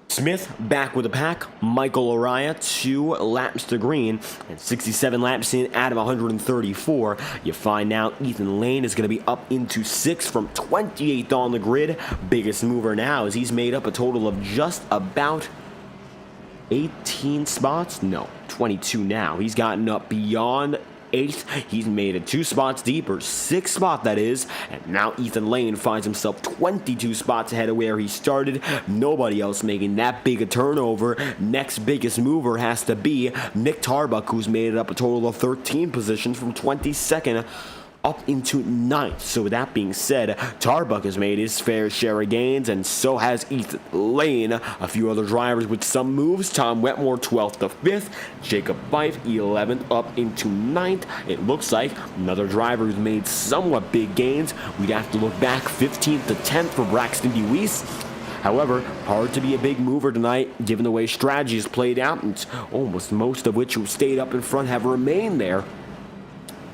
Smith back with the pack. Michael Araya 2 laps to green, and 67 laps in out of 134. You find now Ethan Lane is going to be up into 6th from 28th on the grid. Biggest mover now as he's made up a total of just about 18 spots? No, 22 now. He's gotten up beyond 8th. He's made it 2 spots deeper, 6th spot that is, and now Ethan Lane finds himself 22 spots ahead of where he started. Nobody else making that big a turnover. Next biggest mover has to be Nick Tarbuck, who's made it up a total of 13 positions from 22nd up into 9th. So with that being said, Tarbuck has made his fair share of gains, and so has Ethan Lane. A few other drivers with some moves. Tom Wetmore 12th to 5th. Jacob Fife 11th up into 9th. It looks like another driver who's made somewhat big gains. We'd have to look back 15th to 10th for Braxton DeWeese. However, hard to be a big mover tonight, given the way strategy has played out, and almost most of which who stayed up in front have remained there.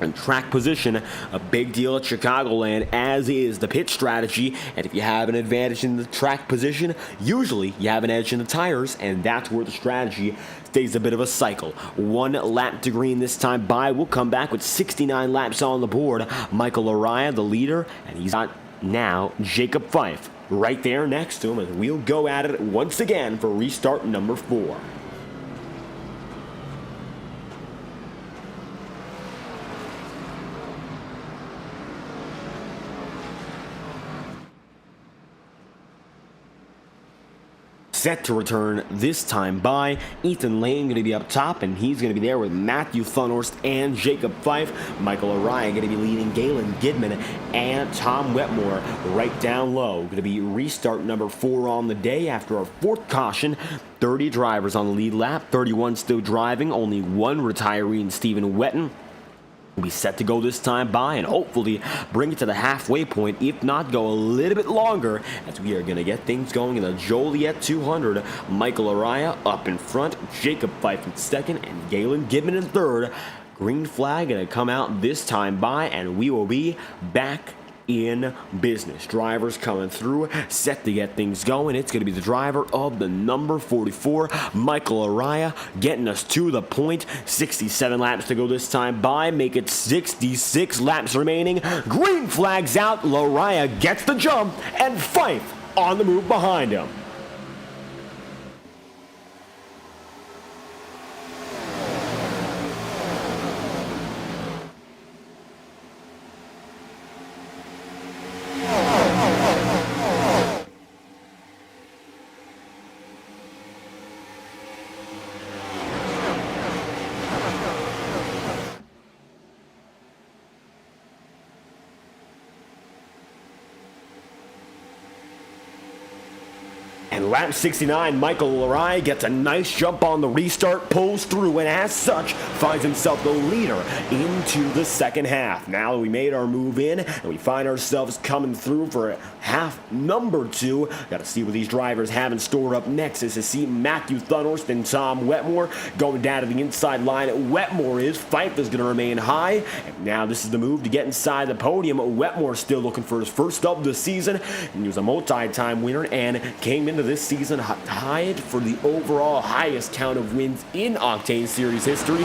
And track position, a big deal at Chicagoland, as is the pit strategy. And if you have an advantage in the track position, usually you have an edge in the tires, and that's where the strategy stays a bit of a cycle. 1 lap to green this time by. We'll come back with 69 laps on the board. Michael Araya, the leader, and he's got now Jacob Fife right there next to him, and we'll go at it once again for restart number 4. set to return this time by. Ethan Lane going to be up top, and he's going to be there with Matthew Thunhorst and Jacob Fife. Michael Araya going to be leading Galen Gidman and Tom Wetmore right down low. Going to be restart number 4 on the day after our 4th caution. 30 drivers on the lead lap, 31 still driving, only 1 retiree in Stephen Wetton. Will be set to go this time by and hopefully bring it to the halfway point, if not go a little bit longer, as we are going to get things going in the Joliet 200. Michael Araya up in front, Jacob Fife in second, and Galen Gidman in third. Green flag going to come out this time by, and we will be back in business. Drivers coming through, set to get things going. It's going to be the driver of the number 44, Michael Araya, getting us to the point. 67 laps to go this time by. Make it 66 laps remaining. Green flags out. Araya gets the jump, and Fife on the move behind him. And lap 69, Michael Araya gets a nice jump on the restart, pulls through, and as such, finds himself the leader into the second half. Now that we made our move in, and we find ourselves coming through for half number 2, got to see what these drivers have in store up next as to see Matthew Thunhorst and Tom Wetmore going down to the inside line. Wetmore is, Fife is going to remain high, and now this is the move to get inside the podium. Wetmore still looking for his first of the season, and he was a multi-time winner and came into this season tied for the overall highest count of wins in Octane Series history.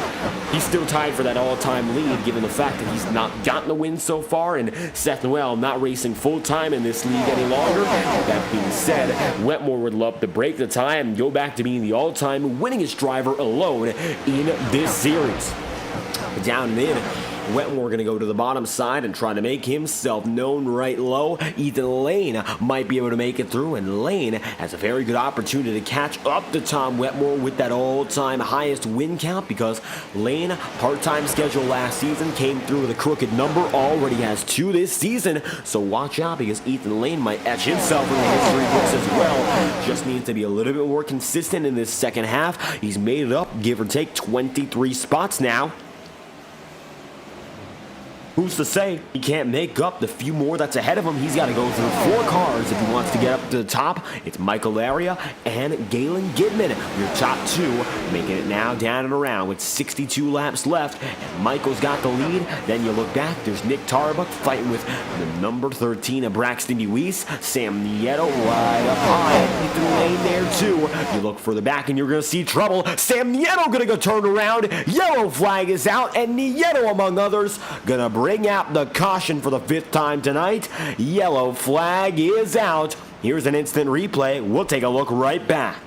He's still tied for that all-time lead, given the fact that he's not gotten a win so far, and Seth Noel not racing full-time in this league any longer. That being said, Wetmore would love to break the tie and go back to being the all-time winningest driver alone in this series. Down and in, Wetmore going to go to the bottom side and try to make himself known right low. Ethan Lane might be able to make it through, and Lane has a very good opportunity to catch up to Tom Wetmore with that all-time highest win count, because Lane, part-time schedule last season, came through with a crooked number, already has 2 this season, so watch out, because Ethan Lane might etch himself in the history books as well. Just needs to be a little bit more consistent in this second half. He's made it up, give or take 23 spots now. Who's to say he can't make up the few more that's ahead of him? He's got to go through 4 cars if he wants to get up to the top. It's Michael Araya and Galen Gidman, your top 2, making it now down and around with 62 laps left. And Michael's got the lead. Then you look back, there's Nick Tarbuck fighting with the number 13 of Braxton DeWeese. Sam Nieto right up high. Ethan Lane there too. You look further back and you're going to see trouble. Sam Nieto going to go turn around. Yellow flag is out, and Nieto, among others, going to bring out the caution for the 5th time tonight. Yellow flag is out. Here's an instant replay. We'll take a look right back.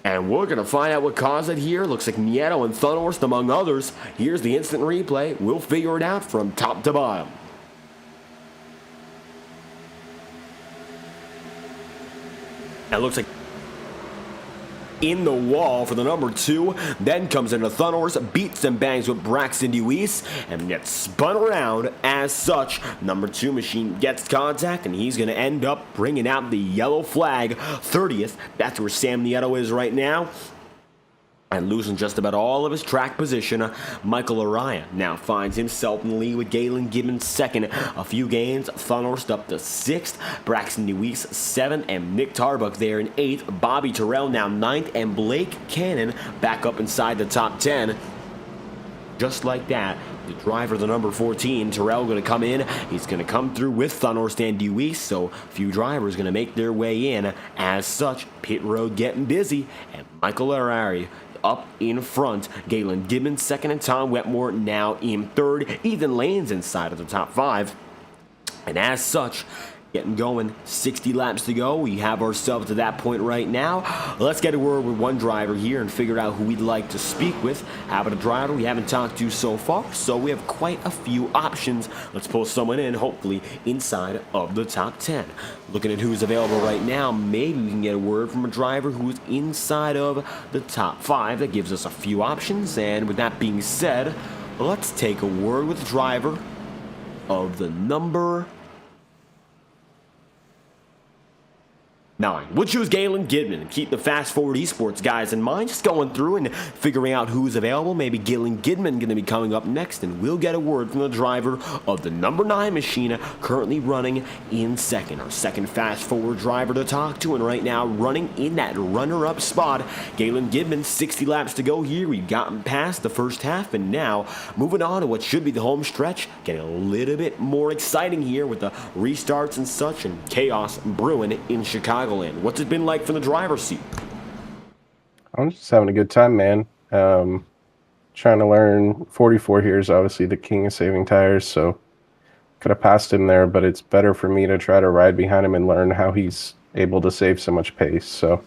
And we're going to find out what caused it here. Looks like Nieto and Thunhorst, among others. Here's the instant replay. We'll figure it out from top to bottom. Now it looks like in the wall for the number 2, then comes into Thunhorst, beats and bangs with Braxton DeWeese, and gets spun around. As such, number 2 machine gets contact, and he's going to end up bringing out the yellow flag. 30th, that's where Sam Nieto is right now, and losing just about all of his track position. Michael Araya now finds himself in the lead with Galen Gidman 2nd. A few gains, Thunhorst up to 6th, Braxton DeWeese 7th, and Nick Tarbuck there in 8th. Bobby Terrell now 9th, and Blake Cannon back up inside the top 10. Just like that, the driver, the number 14, Terrell, going to come in. He's going to come through with Thunhorst and DeWeese, so a few drivers going to make their way in. As such, pit road getting busy, and Michael Araya up in front. Galen Gidman 2nd, and Tom Wetmore now in 3rd. Ethan Lane's inside of the top 5. And as such, Getting going, 60 laps to go. We have ourselves to that point right now. Let's get a word with one driver here and figure out who we'd like to speak with. Having a driver we haven't talked to so far, so we have quite a few options. Let's pull someone in, hopefully inside of the top 10. Looking at who's available right now, maybe we can get a word from a driver who's inside of the top 5. That gives us a few options, and with that being said, let's take a word with the driver of the number 9. We'll choose Galen Gidman and keep the Fast Forward Esports guys in mind. Just going through and figuring out who's available. Maybe Galen Gidman going to be coming up next, and we'll get a word from the driver of the number 9 machine currently running in second. Our second Fast Forward driver to talk to, and right now running in that runner-up spot. Galen Gidman, 60 laps to go here. We've gotten past the first half, and now moving on to what should be the home stretch. Getting a little bit more exciting here with the restarts and such, and chaos brewing in Chicagoland. What's it been like from the driver's seat? I'm just having a good time, man. Trying to learn. 44 here is obviously the king of saving tires, so could have passed him there, but it's better for me to try to ride behind him and learn how he's able to save so much pace. So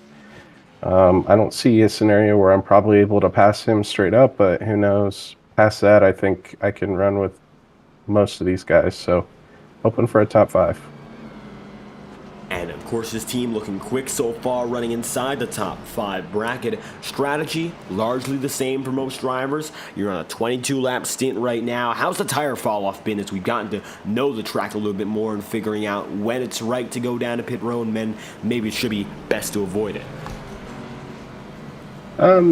I don't see a scenario where I'm probably able to pass him straight up, but who knows? Past that, I think I can run with most of these guys, so hoping for a top 5. And of course, his team looking quick so far, running inside the top 5 bracket. Strategy, largely the same for most drivers. You're on a 22-lap stint right now. How's the tire fall-off been as we've gotten to know the track a little bit more and figuring out when it's right to go down to pit road and when maybe it should be best to avoid it?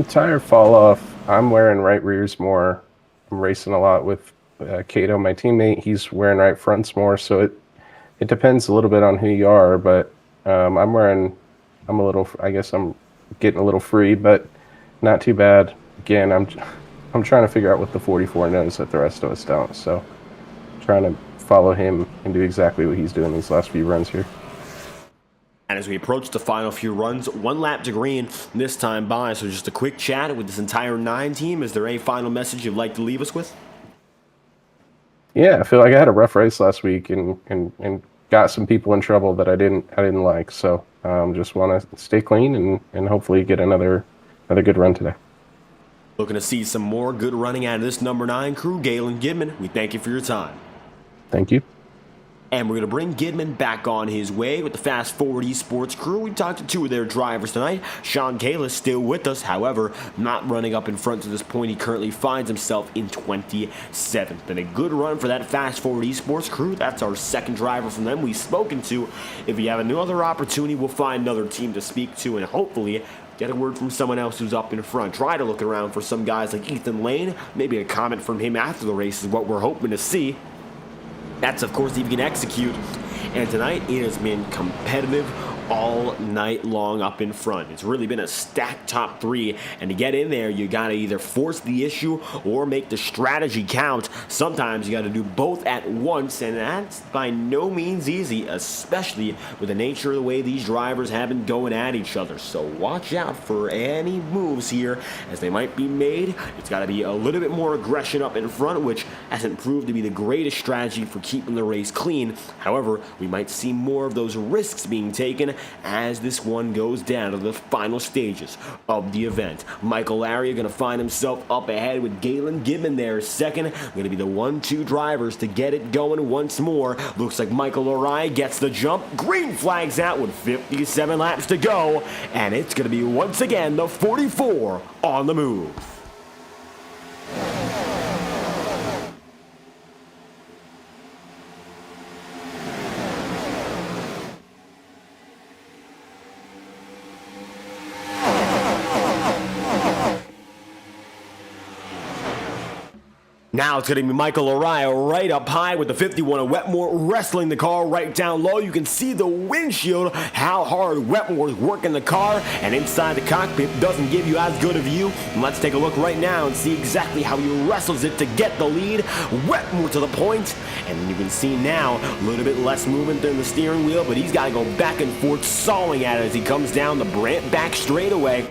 Tire fall-off, I'm wearing right rears more. I'm racing a lot with Cato, my teammate. He's wearing right fronts more, so it depends a little bit on who you are, but I'm I guess I'm getting a little free, but not too bad. Again, I'm trying to figure out what the 44 knows that the rest of us don't, so trying to follow him and do exactly what he's doing these last few runs here. And as we approach the final few runs, 1 lap to green this time by, so just a quick chat with this entire 9 team. Is there any final message you'd like to leave us with? Yeah, I feel like I had a rough race last week and got some people in trouble that I didn't like. So just want to stay clean and hopefully get another good run today. Looking to see some more good running out of this number 9 crew, Galen Gidman. We thank you for your time. Thank you. And we're going to bring Gidman back on his way with the Fast Forward Esports crew. We talked to 2 of their drivers tonight. Sean Kalis still with us, however, not running up in front to this point. He currently finds himself in 27th. Been a good run for that Fast Forward Esports crew. That's our second driver from them we've spoken to. If we have another opportunity, we'll find another team to speak to and hopefully get a word from someone else who's up in front. Try to look around for some guys like Ethan Lane. Maybe a comment from him after the race is what we're hoping to see. That's, of course, if you can execute. And tonight, it has been competitive all night long up in front. It's really been a stacked top 3, and to get in there, you got to either force the issue or make the strategy count. Sometimes you got to do both at once, and that's by no means easy, especially with the nature of the way these drivers have been going at each other. So watch out for any moves here as they might be made. It's got to be a little bit more aggression up in front, which hasn't proved to be the greatest strategy for keeping the race clean. However, we might see more of those risks being taken as this one goes down to the final stages of the event. Michael Larry going to find himself up ahead with Galen Gidman there second. Going to be the 1-2 drivers to get it going once more. Looks like Michael Larry gets the jump. Green flags out with 57 laps to go, and it's going to be once again the 44 on the move. Now it's going to be Michael Araya right up high with the 51 of Wetmore wrestling the car right down low. You can see the windshield, how hard Wetmore's working the car, and inside the cockpit doesn't give you as good a view. And let's take a look right now and see exactly how he wrestles it to get the lead. Wetmore to the point, and you can see now a little bit less movement than the steering wheel, but he's got to go back and forth, sawing at it as he comes down the Brant back straightaway.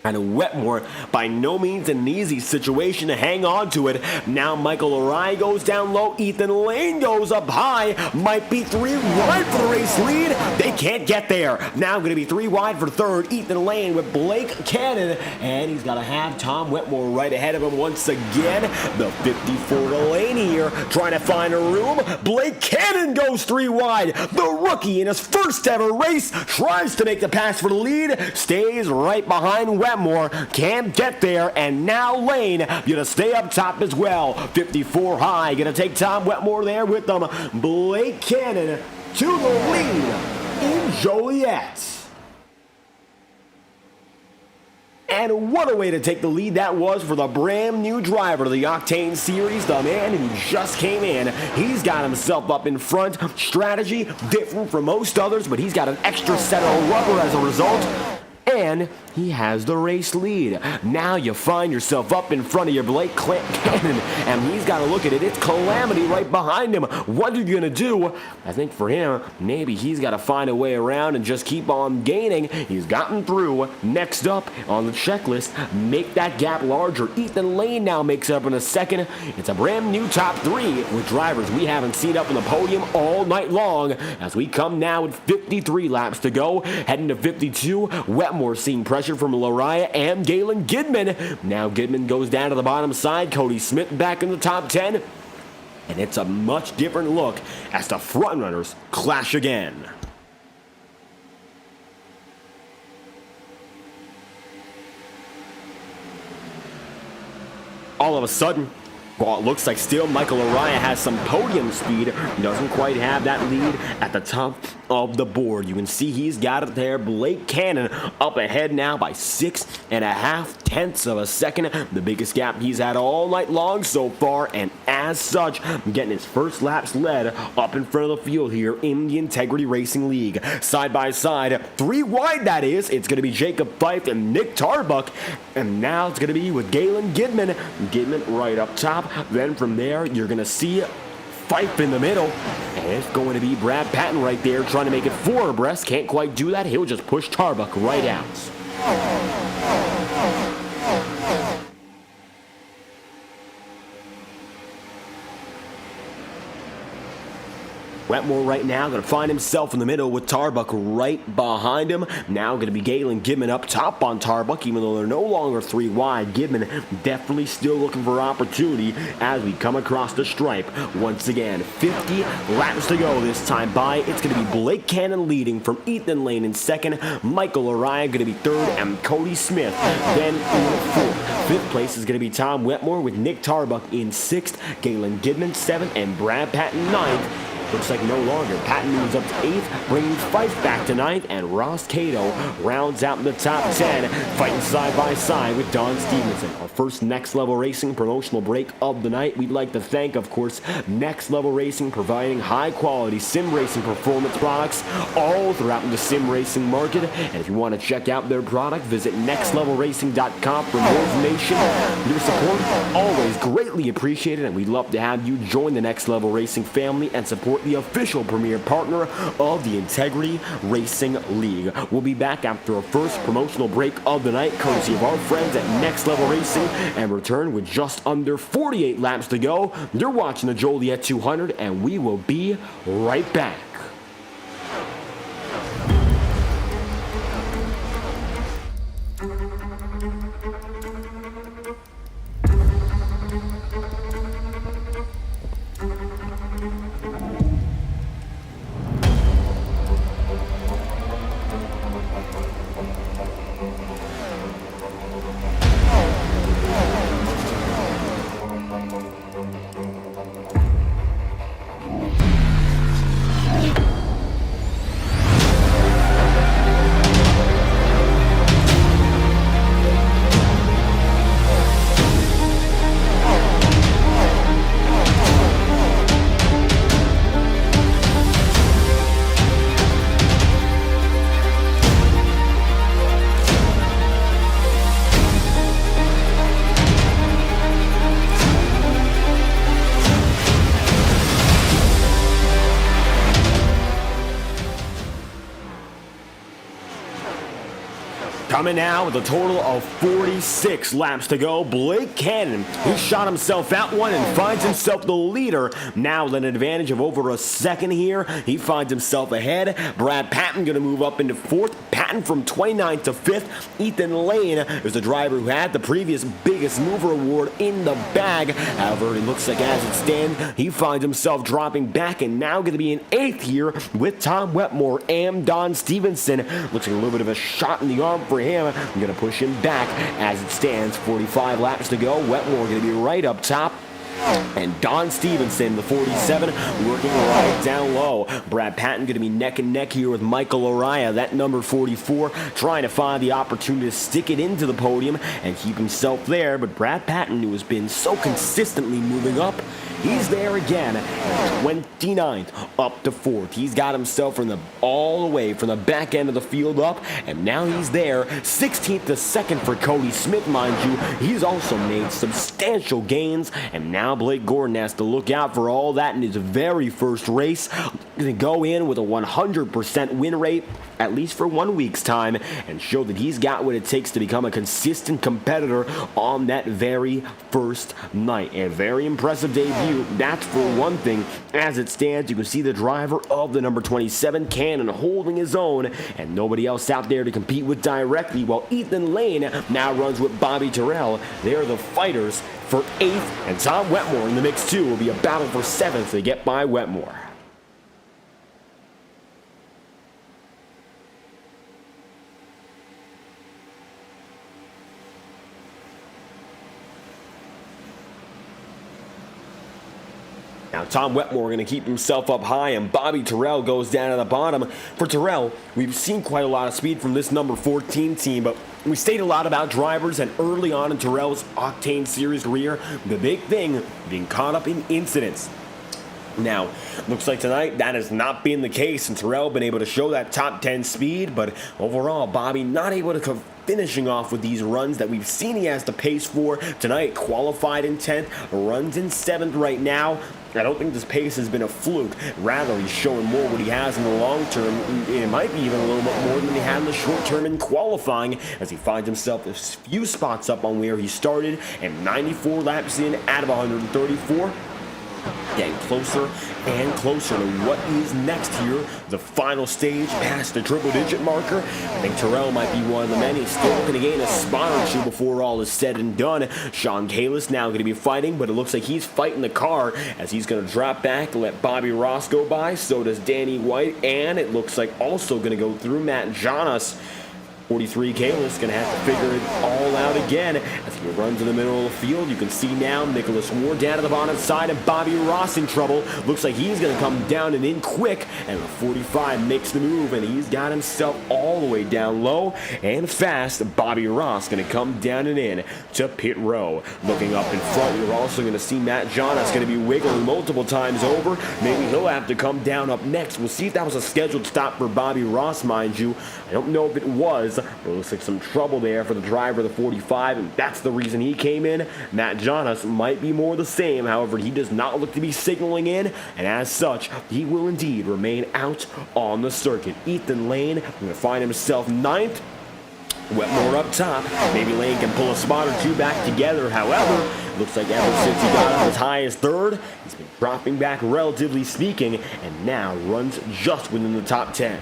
And Wetmore, by no means an easy situation to hang on to it. Now Michael Arai goes down low. Ethan Lane goes up high. Might be 3 wide for the race lead. They can't get there. Now going to be 3 wide for third. Ethan Lane with Blake Cannon. And he's got to have Tom Wetmore right ahead of him once again. The 54 Delaney here trying to find a room. Blake Cannon goes 3 wide. The rookie in his first ever race tries to make the pass for the lead. Stays right behind Wetmore. Can't get there, and now Lane gonna stay up top as well. 54 high, gonna take Tom Wetmore there with them. Blake Cannon to the lead in Joliet. And what a way to take the lead that was for the brand new driver of the Octane Series, the man who just came in. He's got himself up in front. Strategy different from most others, but he's got an extra set of rubber as a result. And he has the race lead. Now you find yourself up in front of your Blake Cannon, and he's got to look at it. It's Calamity right behind him. What are you going to do? I think for him, maybe he's got to find a way around and just keep on gaining. He's gotten through. Next up on the checklist, make that gap larger. Ethan Lane now makes up in a second. It's a brand new top 3 with drivers we haven't seen up on the podium all night long. As we come now with 53 laps to go, heading to 52. Wetmore seeing pressure from Lariah and Galen Gidman. Now Gidman goes down to the bottom side. Cody Smith back in the top 10. And it's a much different look as the front runners clash again. All of a sudden, well, it looks like still Michael Araya has some podium speed. He doesn't quite have that lead at the top of the board. You can see he's got it there. Blake Cannon up ahead now by 6.5 tenths of a second. The biggest gap he's had all night long so far, and as such, getting his first laps led up in front of the field here in the Integrity Racing League. Side by side, 3 wide that is. It's going to be Jacob Fife and Nick Tarbuck, and now it's going to be with Galen Gidman. Gidman right up top. Then from there, you're going to see Fife in the middle, and it's going to be Brad Patton right there trying to make it 4 abreast. Can't quite do that. He'll just push Tarbuck right out. Wetmore right now going to find himself in the middle with Tarbuck right behind him. Now going to be Galen Gidman up top on Tarbuck, even though they're no longer 3 wide. Gidman definitely still looking for opportunity as we come across the stripe. Once again, 50 laps to go this time by. It's going to be Blake Cannon leading from Ethan Lane in second. Michael Araya going to be third, and Cody Smith then in fourth. 5th place is going to be Tom Wetmore with Nick Tarbuck in 6th. Galen Gidman 7th, and Brad Patton 9th. Looks like no longer. Patton moves up to 8th, bringing Fife back to 9th, and Ross Cato rounds out in the top 10, fighting side by side with Don Stevenson. Our first Next Level Racing promotional break of the night. We'd like to thank, of course, Next Level Racing, providing high-quality sim racing performance products all throughout the sim racing market. And if you want to check out their product, visit nextlevelracing.com for more information. Your support always greatly appreciated, and we'd love to have you join the Next Level Racing family and support the official premier partner of the Integrity Racing League. We'll be back after our first promotional break of the night, courtesy of our friends at Next Level Racing, and return with just under 48 laps to go. You're watching the Joliet 200, and we will be right back. Coming now with a total of 46 laps to go. Blake Cannon, he shot himself out one and finds himself the leader. Now with an advantage of over a second here. He finds himself ahead. Brad Patton going to move up into fourth. Patton from 29th to 5th. Ethan Lane is the driver who had the previous biggest mover award in the bag. However, it looks like as it stands, he finds himself dropping back and now going to be in 8th here with Tom Wetmore and Don Stevenson. Looks like a little bit of a shot in the arm for him. I'm going to push him back as it stands. 45 laps to go. Wetmore going to be right up top. And Don Stevenson, the 47, working right down low. Brad Patton going to be neck and neck here with Michael Araya, that number 44, trying to find the opportunity to stick it into the podium and keep himself there. But Brad Patton, who has been so consistently moving up, he's there again, 29th up to 4th. He's got himself all the way from the back end of the field up, and now he's there, 16th to 2nd for Cody Smith, mind you. He's also made substantial gains, and now Blake Gordon has to look out for all that in his very first race. Going to go in with a 100% win rate, at least for 1 week's time, and show that he's got what it takes to become a consistent competitor on that very first night. A very impressive debut, that's for one thing. As it stands, you can see the driver of the number 27, Cannon, holding his own, and nobody else out there to compete with directly, while Ethan Lane now runs with Bobby Terrell. They're the fighters for 8th, and Tom Wetmore in the mix too. Will be a battle for 7th to get by Wetmore. Now, Tom Wetmore going to keep himself up high, and Bobby Terrell goes down to the bottom. For Terrell, we've seen quite a lot of speed from this number 14 team, but we stated a lot about drivers, and early on in Terrell's Octane Series career, the big thing, being caught up in incidents. Now, looks like tonight that has not been the case, and Terrell been able to show that top 10 speed, but overall, Bobby not able to finishing off with these runs that we've seen he has the pace for tonight. Qualified in 10th, runs in 7th right now. I don't think this pace has been a fluke. Rather, he's showing more what he has in the long term. It might be even a little bit more than he had in the short term in qualifying, as he finds himself a few spots up on where he started, and 94 laps in out of 134. Getting closer and closer to what is next here. The final stage past the triple-digit marker. I think Terrell might be one of the many still looking to gain a spot or two before all is said and done. Sean Kalis now going to be fighting, but it looks like he's fighting the car as he's going to drop back and let Bobby Ross go by. So does Danny White, and it looks like also going to go through Matt Jonas. 43 Kalis going to have to figure it all out again as he runs in the middle of the field. You can see now Nicholas Ward down to the bottom side, and Bobby Ross in trouble. Looks like he's going to come down and in quick, and the 45 makes the move, and he's got himself all the way down low and fast. Bobby Ross going to come down and in to pit row. Looking up in front, you're also going to see Matt Jonas going to be wiggling multiple times over. Maybe he'll have to come down up next. We'll see if that was a scheduled stop for Bobby Ross, mind you. I don't know if it was. It looks like some trouble there for the driver of the 45, and that's the reason he came in. Matt Jonas might be more the same. However, he does not look to be signaling in, and as such, he will indeed remain out on the circuit. Ethan Lane going to find himself 9th. Wetmore up top. Maybe Lane can pull a spot or two back together. However, looks like ever since he got up as high as 3rd, he's been dropping back relatively speaking, and now runs just within the top 10.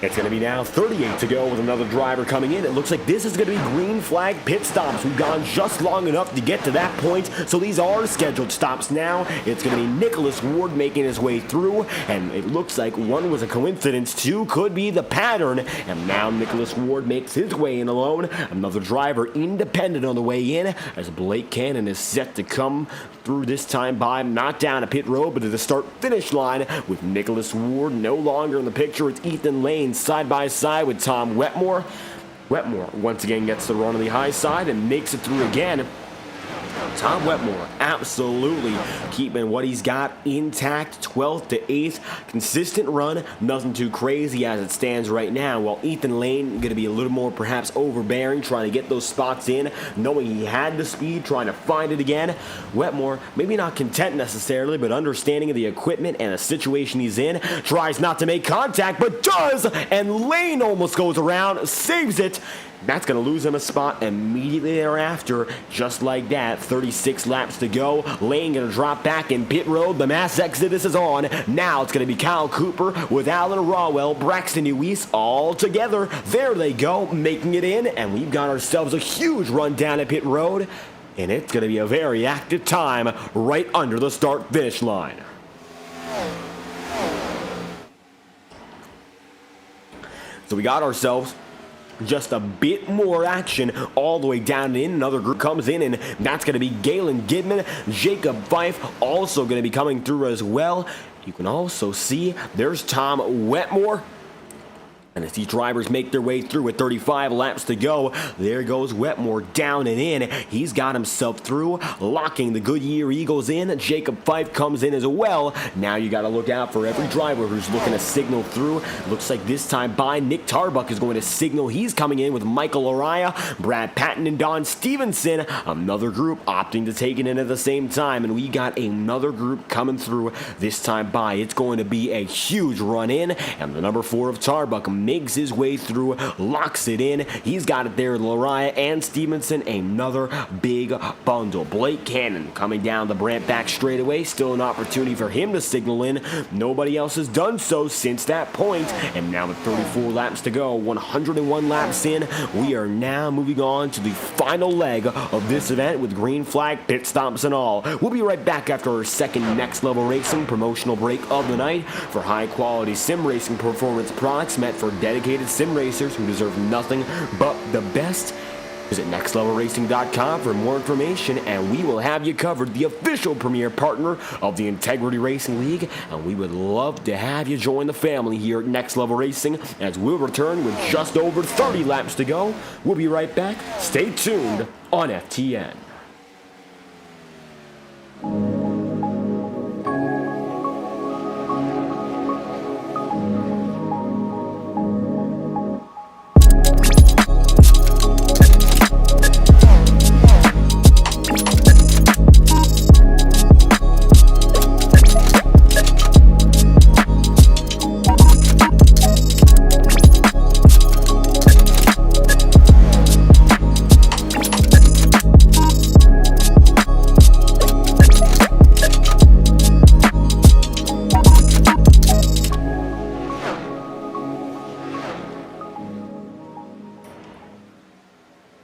It's going to be now 38 to go with another driver coming in. It looks like this is going to be green flag pit stops. We've gone just long enough to get to that point, so these are scheduled stops now. It's going to be Nicholas Ward making his way through, and it looks like one was a coincidence, two could be the pattern, and now Nicholas Ward makes his way in alone. Another driver independent on the way in, as Blake Cannon is set to come through this time by, not down a pit road, but to the start-finish line with Nicholas Ward no longer in the picture. It's Ethan Lane side by side with Tom Wetmore. Wetmore once again gets the run on the high side and makes it through again. Tom Wetmore absolutely keeping what he's got intact, 12th to 8th. Consistent run, nothing too crazy as it stands right now, while Ethan Lane going to be a little more perhaps overbearing, trying to get those spots in, knowing he had the speed, trying to find it again. Wetmore, maybe not content necessarily, but understanding of the equipment and the situation he's in, tries not to make contact, but does, and Lane almost goes around, saves it. That's going to lose him a spot immediately thereafter. Just like that, 36 laps to go. Lane going to drop back in pit road. The mass exodus is on. Now it's going to be Kyle Cooper with Alan Rawell, Braxton Uwais all together. There they go, making it in. And we've got ourselves a huge run down at pit road. And it's going to be a very active time right under the start-finish line. So we got ourselves just a bit more action all the way down and in. Another group comes in, and that's going to be Galen Gidman. Jacob Fife also going to be coming through as well. You can also see there's Tom Wetmore. And as these drivers make their way through with 35 laps to go, there goes Wetmore down and in. He's got himself through, locking the Goodyear Eagles in. Jacob Fife comes in as well. Now you got to look out for every driver who's looking to signal through. Looks like this time by Nick Tarbuck is going to signal. He's coming in with Michael Araya, Brad Patton, and Don Stevenson. Another group opting to take it in at the same time. And we got another group coming through this time by. It's going to be a huge run in. And the number 4 of Tarbuck makes his way through, locks it in. He's got it there, Lariah and Stevenson, another big bundle. Blake Cannon coming down the Brant back straightaway, still an opportunity for him to signal in. Nobody else has done so since that point. And now with 34 laps to go, 101 laps in, we are now moving on to the final leg of this event with green flag pit stops and all. We'll be right back after our second Next Level Racing promotional break of the night for high quality sim racing performance products meant for dedicated sim racers who deserve nothing but the best. Visit nextlevelracing.com for more information, and we will have you covered, the official premier partner of the Integrity Racing League, and we would love to have you join the family here at Next Level Racing as we'll return with just over 30 laps to go. We'll be right back. Stay tuned on FTN.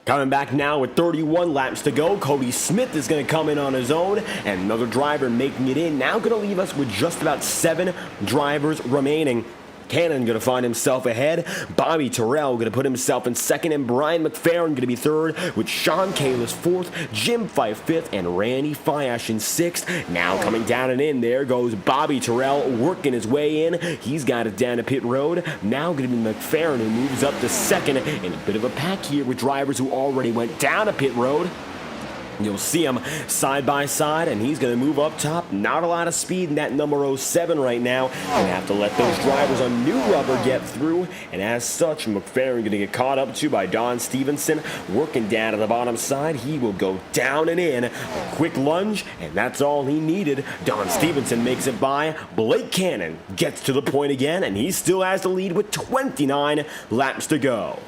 Coming back now with 31 laps to go, Cody Smith is going to come in on his own, and another driver making it in. Now going to leave us with just about 7 drivers remaining. Cannon going to find himself ahead. Bobby Terrell going to put himself in second, and Brian McFerrin going to be third, with Sean Kalis fourth, Jim Fife fifth, and Randy Fiash in sixth. Now coming down and in, there goes Bobby Terrell working his way in. He's got it down to pit road. Now going to be McFerrin who moves up to second, in a bit of a pack here with drivers who already went down to pit road. You'll see him side by side, and he's going to move up top. Not a lot of speed in that number 07 right now. Going to have to let those drivers on new rubber get through, and as such, McFerrin going to get caught up to by Don Stevenson. Working down to the bottom side, he will go down and in. A quick lunge, and that's all he needed. Don Stevenson makes it by. Blake Cannon gets to the point again, and he still has the lead with 29 laps to go.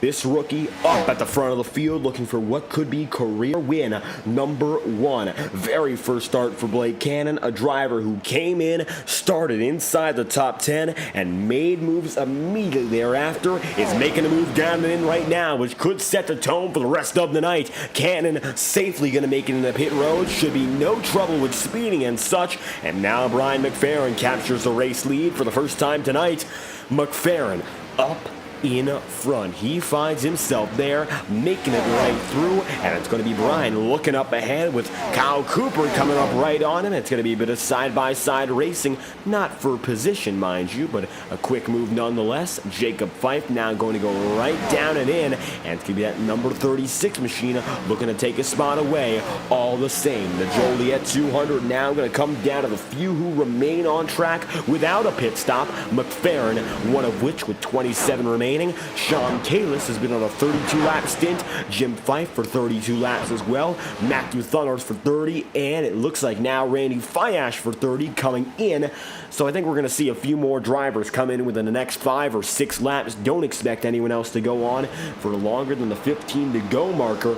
This rookie up at the front of the field looking for what could be career win number 1. Very first start for Blake Cannon, a driver who came in, started inside the top 10, and made moves immediately thereafter. Is making a move down and in right now, which could set the tone for the rest of the night. Cannon safely going to make it in the pit road. Should be no trouble with speeding and such. And now Brian McFerrin captures the race lead for the first time tonight. McFerrin up in front. He finds himself there, making it right through, and it's going to be Brian looking up ahead with Kyle Cooper coming up right on him. It's going to be a bit of side-by-side racing, not for position, mind you, but a quick move nonetheless. Jacob Fife now going to go right down and in, and it's going to be that number 36 machine looking to take a spot away. All the same, the Joliet 200 now going to come down to the few who remain on track without a pit stop. McFerrin, one of which with 27 remaining. Sean Kalis has been on a 32-lap stint. Jim Fife for 32 laps as well. Matthew Thunders for 30, and it looks like now Randy Fiash for 30 coming in. So I think we're going to see a few more drivers come in within the next 5 or 6 laps. Don't expect anyone else to go on for longer than the 15 to go marker.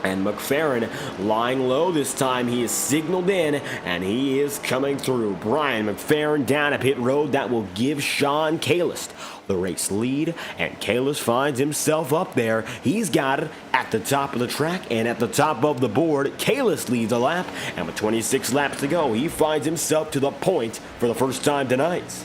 And McFerrin lying low this time. He is signaled in, and he is coming through. Brian McFerrin down a pit road. That will give Sean Kalis the race lead, and Kalis finds himself up there. He's got it at the top of the track and at the top of the board. Kalis leads a lap, and with 26 laps to go, he finds himself to the point for the first time tonight.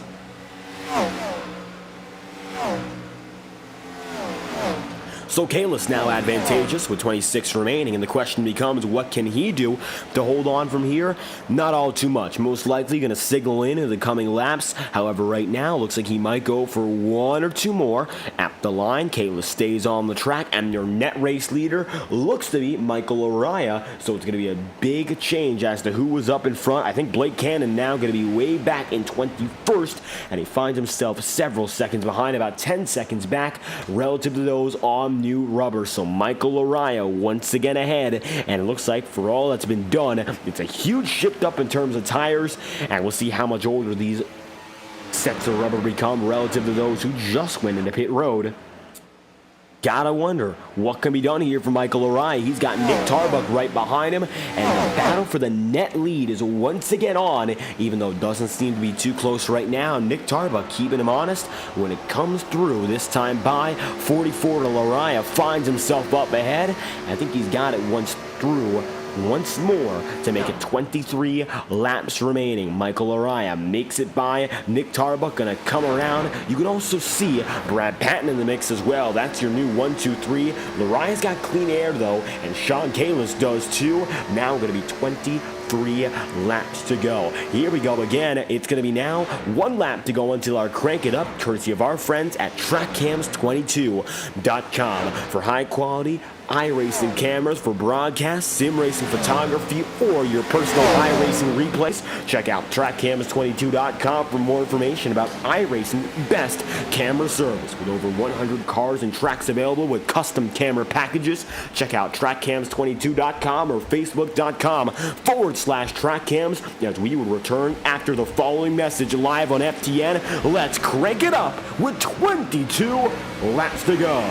So Kalis now advantageous with 26 remaining, and the question becomes, what can he do to hold on from here? Not all too much. Most likely going to signal in the coming laps. However, right now, looks like he might go for 1 or 2 more at the line. Kalis stays on the track, and your net race leader looks to be Michael Araya. So it's going to be a big change as to who was up in front. I think Blake Cannon now going to be way back in 21st, and he finds himself several seconds behind, about 10 seconds back relative to those on new rubber. So Michael Araya once again ahead, and it looks like for all that's been done, it's a huge shift up in terms of tires, and we'll see how much older these sets of rubber become relative to those who just went into pit road. Gotta wonder what can be done here for Michael Araya. He's got Nick Tarbuck right behind him, and the battle for the net lead is once again on, even though it doesn't seem to be too close right now. Nick Tarbuck keeping him honest when it comes through this time by 44 to Araya finds himself up ahead. I think he's got it once through once more to make it 23 laps remaining. Michael Araya makes it by. Nick Tarbuck gonna come around. You can also see Brad Patton in the mix as well. That's your new 1, 2, 3. Araya's got clean air though, and Sean Kalis does too. Now gonna be 23 laps to go. Here we go again. It's gonna be now 1 lap to go until our crank it up, courtesy of our friends at TrackCams22.com for high quality iRacing cameras for broadcast, sim racing photography, or your personal iRacing replays. Check out TrackCams22.com for more information about iRacing best camera service. With over 100 cars and tracks available with custom camera packages, check out TrackCams22.com or Facebook.com/TrackCams as we will return after the following message live on FTN. Let's crank it up with 22 laps to go.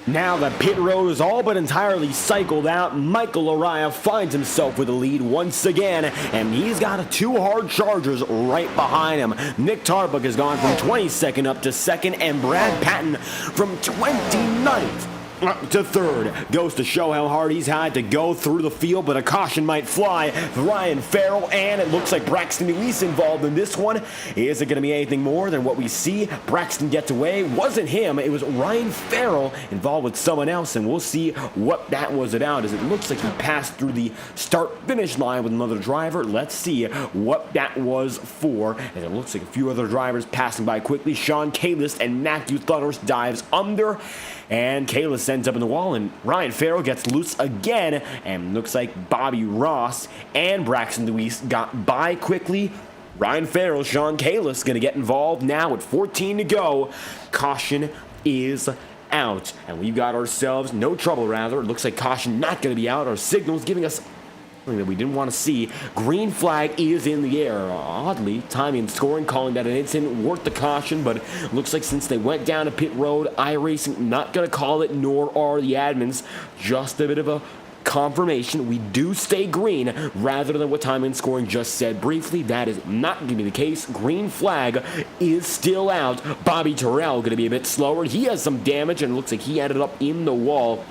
Now the pit road is all but entirely cycled out, Michael Araya finds himself with the lead once again, and he's got two hard chargers right behind him. Nick Tarbuck has gone from 22nd up to 2nd, and Brad Patton from 29th up to 3rd. Goes to show how hard he's had to go through the field, but a caution might fly. Ryan Farrell, and it looks like Braxton Luis involved in this one. Is it going to be anything more than what we see? Braxton gets away. Wasn't him. It was Ryan Farrell involved with someone else, and we'll see what that was about, as it looks like he passed through the start-finish line with another driver. Let's see what that was for, and it looks like a few other drivers passing by quickly. Sean Kalis and Matthew Thunners dives under, and Kalis ends up in the wall, and Ryan Farrell gets loose again, and looks like Bobby Ross and Braxton Luis got by quickly. Ryan Farrell, Sean Kalis going to get involved now with 14 to go. Caution is out, and we've got ourselves no trouble, rather. It looks like caution not going to be out. Our signal's giving us something that we didn't want to see. Green flag is in the air. Oddly, timing and scoring calling that an incident worth the caution, but looks like since they went down to pit road, iRacing not going to call it, nor are the admins. Just a bit of a confirmation. We do stay green rather than what timing and scoring just said briefly. That is not going to be the case. Green flag is still out. Bobby Terrell going to be a bit slower. He has some damage, and looks like he ended up in the wall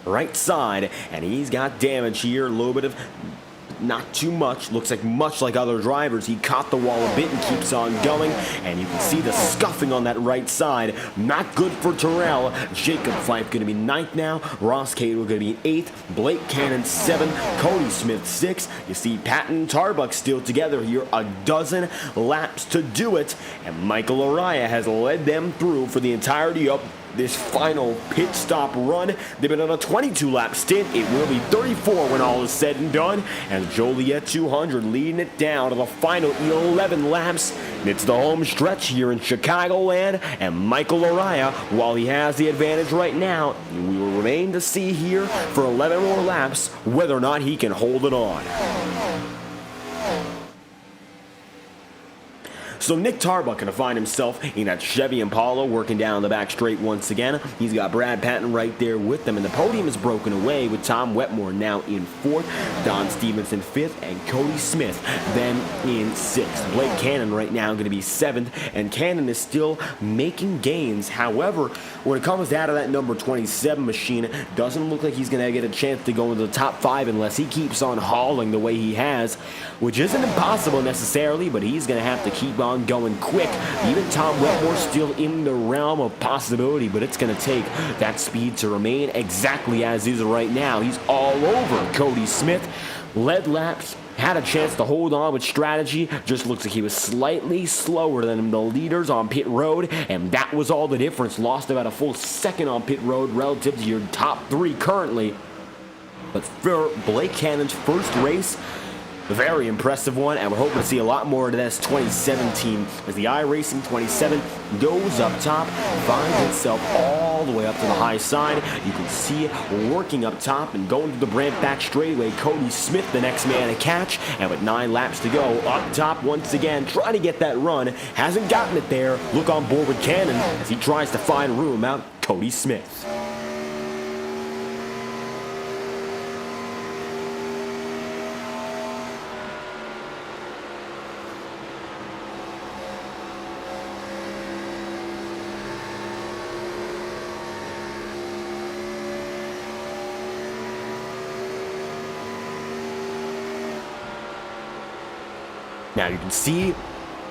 right side, and he's got damage here. A little bit of, not too much, looks like much like other drivers. He caught the wall a bit and keeps on going, and you can see the scuffing on that right side. Not good for Terrell. Jacob Fife going to be 9th now. Ross Cato going to be 8th. Blake Cannon 7th. Cody Smith 6th. You see Patton and Tarbuck still together here. A dozen laps to do it, and Michael Araya has led them through for the entirety of this final pit stop run. They've been on a 22-lap stint. It will be 34 when all is said and done, and Joliet 200 leading it down to the final 11 laps. It's the home stretch here in Chicagoland, and Michael Araya, while he has the advantage right now, we will remain to see here for 11 more laps whether or not he can hold it on. So Nick Tarbuck going to find himself in that Chevy Impala working down the back straight once again. He's got Brad Patton right there with them, and the podium is broken away with Tom Wetmore now in 4th, Don Stevenson 5th, and Cody Smith then in 6th. Blake Cannon right now going to be 7th, and Cannon is still making gains. However, when it comes down to that number 27 machine, doesn't look like he's going to get a chance to go into the top 5 unless he keeps on hauling the way he has, which isn't impossible necessarily, but he's going to have to keep on going quick. Even Tom Wetmore still in the realm of possibility, but it's going to take that speed to remain exactly as is right now. He's all over Cody Smith. Led laps, had a chance to hold on with strategy, just looks like he was slightly slower than the leaders on pit road, and that was all the difference. Lost about a full second on pit road relative to your top 3 currently. But for Blake Cannon's first race, a very impressive one, and we're hoping to see a lot more of this 2017 as the iRacing 27 goes up top, finds itself all the way up to the high side. You can see working up top and going to the brand back straightaway, Cody Smith, the next man to catch, and with 9 laps to go, up top once again, trying to get that run. Hasn't gotten it there. Look on board with Cannon as he tries to find room out Cody Smith. Now you can see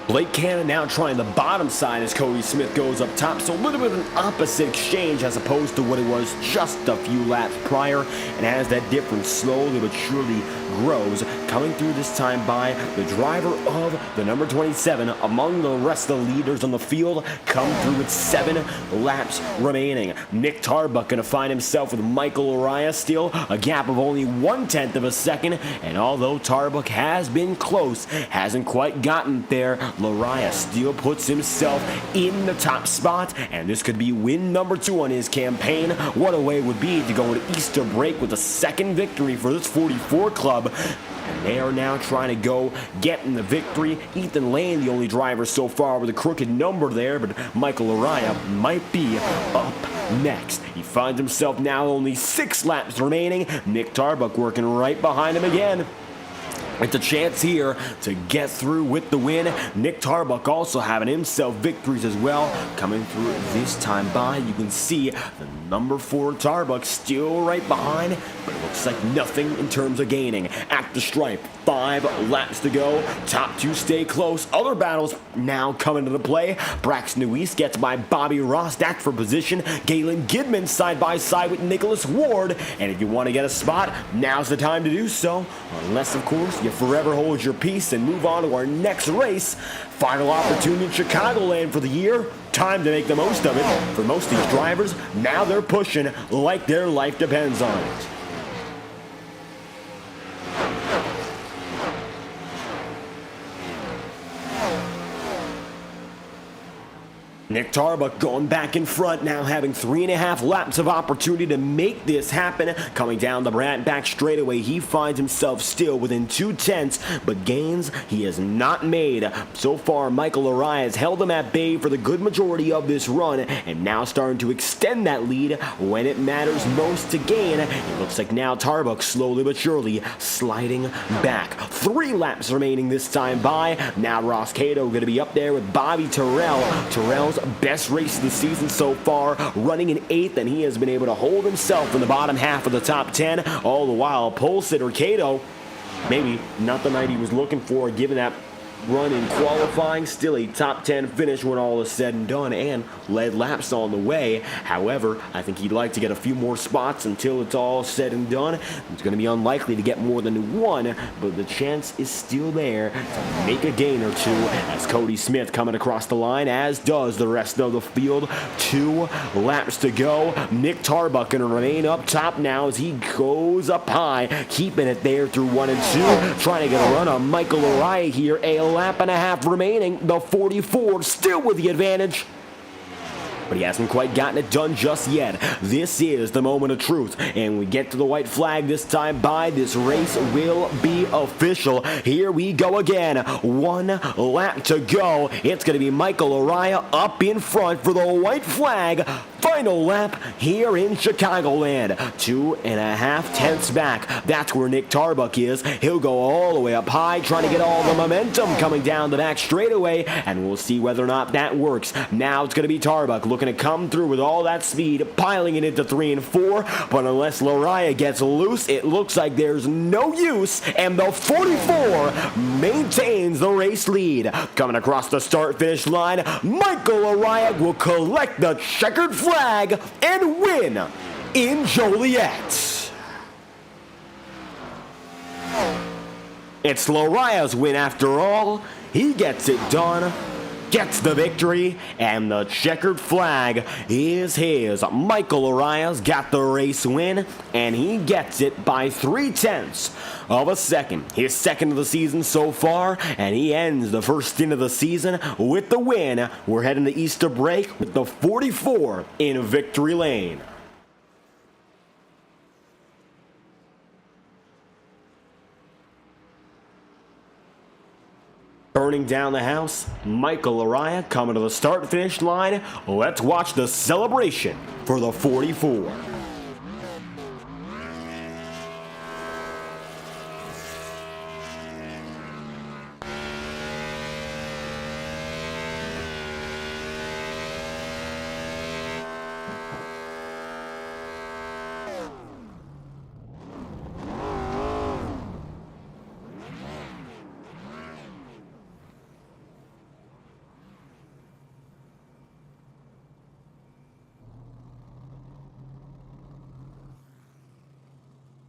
Blake Cannon now trying the bottom side as Cody Smith goes up top. So a little bit of an opposite exchange as opposed to what it was just a few laps prior. And as that difference slowly but surely grows, coming through this time by the driver of the number 27 among the rest of the leaders on the field, come through with 7 laps remaining. Nick Tarbuck going to find himself with Michael Araya still, a gap of only 1/10 of a second. And although Tarbuck has been close, hasn't quite gotten there, Araya still puts himself in the top spot, and this could be win number 2 on his campaign. What a way it would be to go into Easter break with a second victory for this 44 club. And and they are now trying to go getting the victory. Ethan Lane, the only driver so far with a crooked number there, but Michael Araya might be up next. He finds himself now only 6 laps remaining. Nick Tarbuck working right behind him again. It's a chance here to get through with the win. Nick Tarbuck also having himself victories as well. Coming through this time by, you can see the number 4 Tarbuck still right behind, but it looks like nothing in terms of gaining. At the stripe, 5 laps to go. Top 2 stay close. Other battles now coming into play. Braxton Nuis gets by Bobby Ross. That's for position. Galen Gidman side by side with Nicholas Ward. And if you want to get a spot, now's the time to do so. Unless, of course, you forever hold your peace and move on to our next race. Final opportunity in Chicagoland for the year. Time to make the most of it. For most of these drivers, now they're pushing like their life depends on it. Nick Tarbuck going back in front, now having 3.5 laps of opportunity to make this happen. Coming down the back straightaway, he finds himself still within 2/10, but gains he has not made. So far, Michael Araya has held him at bay for the good majority of this run, and now starting to extend that lead when it matters most to gain. It looks like now Tarbuck slowly but surely sliding back. 3 laps remaining this time by. Now Ross Cato going to be up there with Bobby Terrell. Terrell's best race of the season so far, running in 8th, and he has been able to hold himself in the bottom half of the top 10. All the while, pole sitter Cato, maybe not the night he was looking for, given that run in qualifying, still a top 10 finish when all is said and done, and led laps on the way. However, I think he'd like to get a few more spots until it's all said and done. It's going to be unlikely to get more than 1, but the chance is still there to make a gain or 2 as Cody Smith coming across the line, as does the rest of the field. 2 laps to go. Nick Tarbuck going to remain up top now as he goes up high, keeping it there through 1 and 2, trying to get a run on Michael Araya here. A lap and a half remaining. The 44 still with the advantage, but he hasn't quite gotten it done just yet. This is the moment of truth, and we get to the white flag this time by. This race will be official. Here we go again. 1 lap to go. It's going to be Michael Araya up in front for the white flag. Final lap here in Chicagoland. 2.5 tenths back. That's where Nick Tarbuck is. He'll go all the way up high, trying to get all the momentum coming down the back straightaway, and we'll see whether or not that works. Now it's going to be Tarbuck looking to come through with all that speed, piling it into 3 and 4, but unless Araya gets loose, it looks like there's no use, and the 44 maintains the race lead. Coming across the start-finish line, Michael Araya will collect the checkered flag and win in Joliet. It's Laraya's win after all. He gets it done, gets the victory, and the checkered flag is his. Michael Araya's got the race win, and he gets it by 3/10 of a second. His second of the season so far, and he ends the first stint of the season with the win. We're heading to Easter break with the 44 in victory lane. Burning down the house, Michael Araya coming to the start-finish line. Let's watch the celebration for the 44.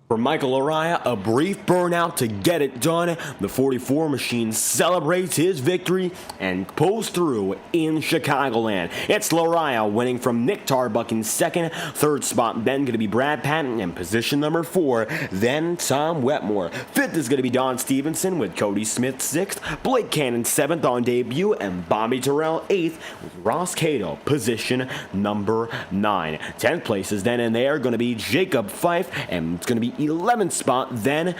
For Michael Araya, a brief burnout to get it done. The 44 machine celebrates his victory and pulls through in Chicagoland. It's Araya winning from Nick Tarbuck in second. Third spot then going to be Brad Patton in position number 4. Then Tom Wetmore. Fifth is going to be Don Stevenson with Cody Smith 6th. Blake Cannon 7th on debut. And Bobby Terrell 8th with Ross Cato position number 9. 10th place is then in there going to be Jacob Fife, and it's going to be 11th spot then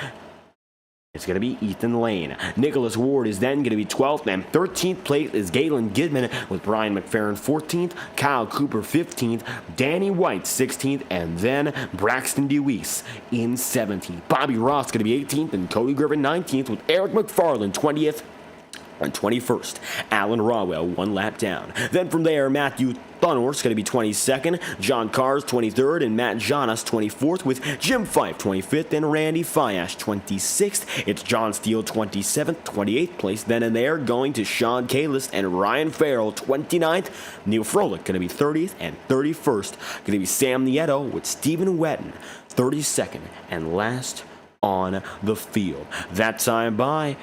It's going to be Ethan Lane. Nicholas Ward is then going to be 12th, and 13th place is Galen Gidman with Brian McFerrin 14th, Kyle Cooper 15th, Danny White 16th, and then Braxton DeWeese in 17th. Bobby Ross going to be 18th, and Cody Griffin 19th, with Eric McFarland 20th. And 21st, Alan Rawell, 1 lap down. Then from there, Matthew Thunor's going to be 22nd, John Carr's 23rd, and Matt Jonas 24th, with Jim Fife 25th and Randy Fiash 26th. It's John Steele 27th, 28th place. Then in there, going to Sean Kalis and Ryan Farrell 29th. Neil Froelich going to be 30th, and 31st going to be Sam Nieto with Stephen Wetton 32nd and last on the field. That time by,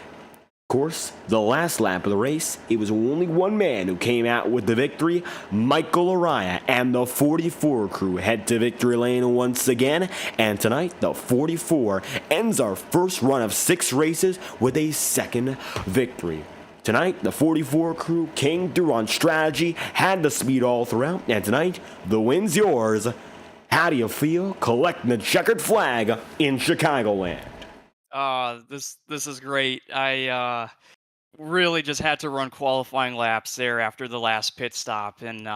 of course, the last lap of the race, it was only one man who came out with the victory, Michael Araya, and the 44 crew head to victory lane once again. And tonight, the 44 ends our first run of 6 races with a second victory. Tonight, the 44 crew came through on strategy, had the speed all throughout, and tonight, the win's yours. How do you feel collecting the checkered flag in Chicagoland? This is great. I really just had to run qualifying laps there after the last pit stop, and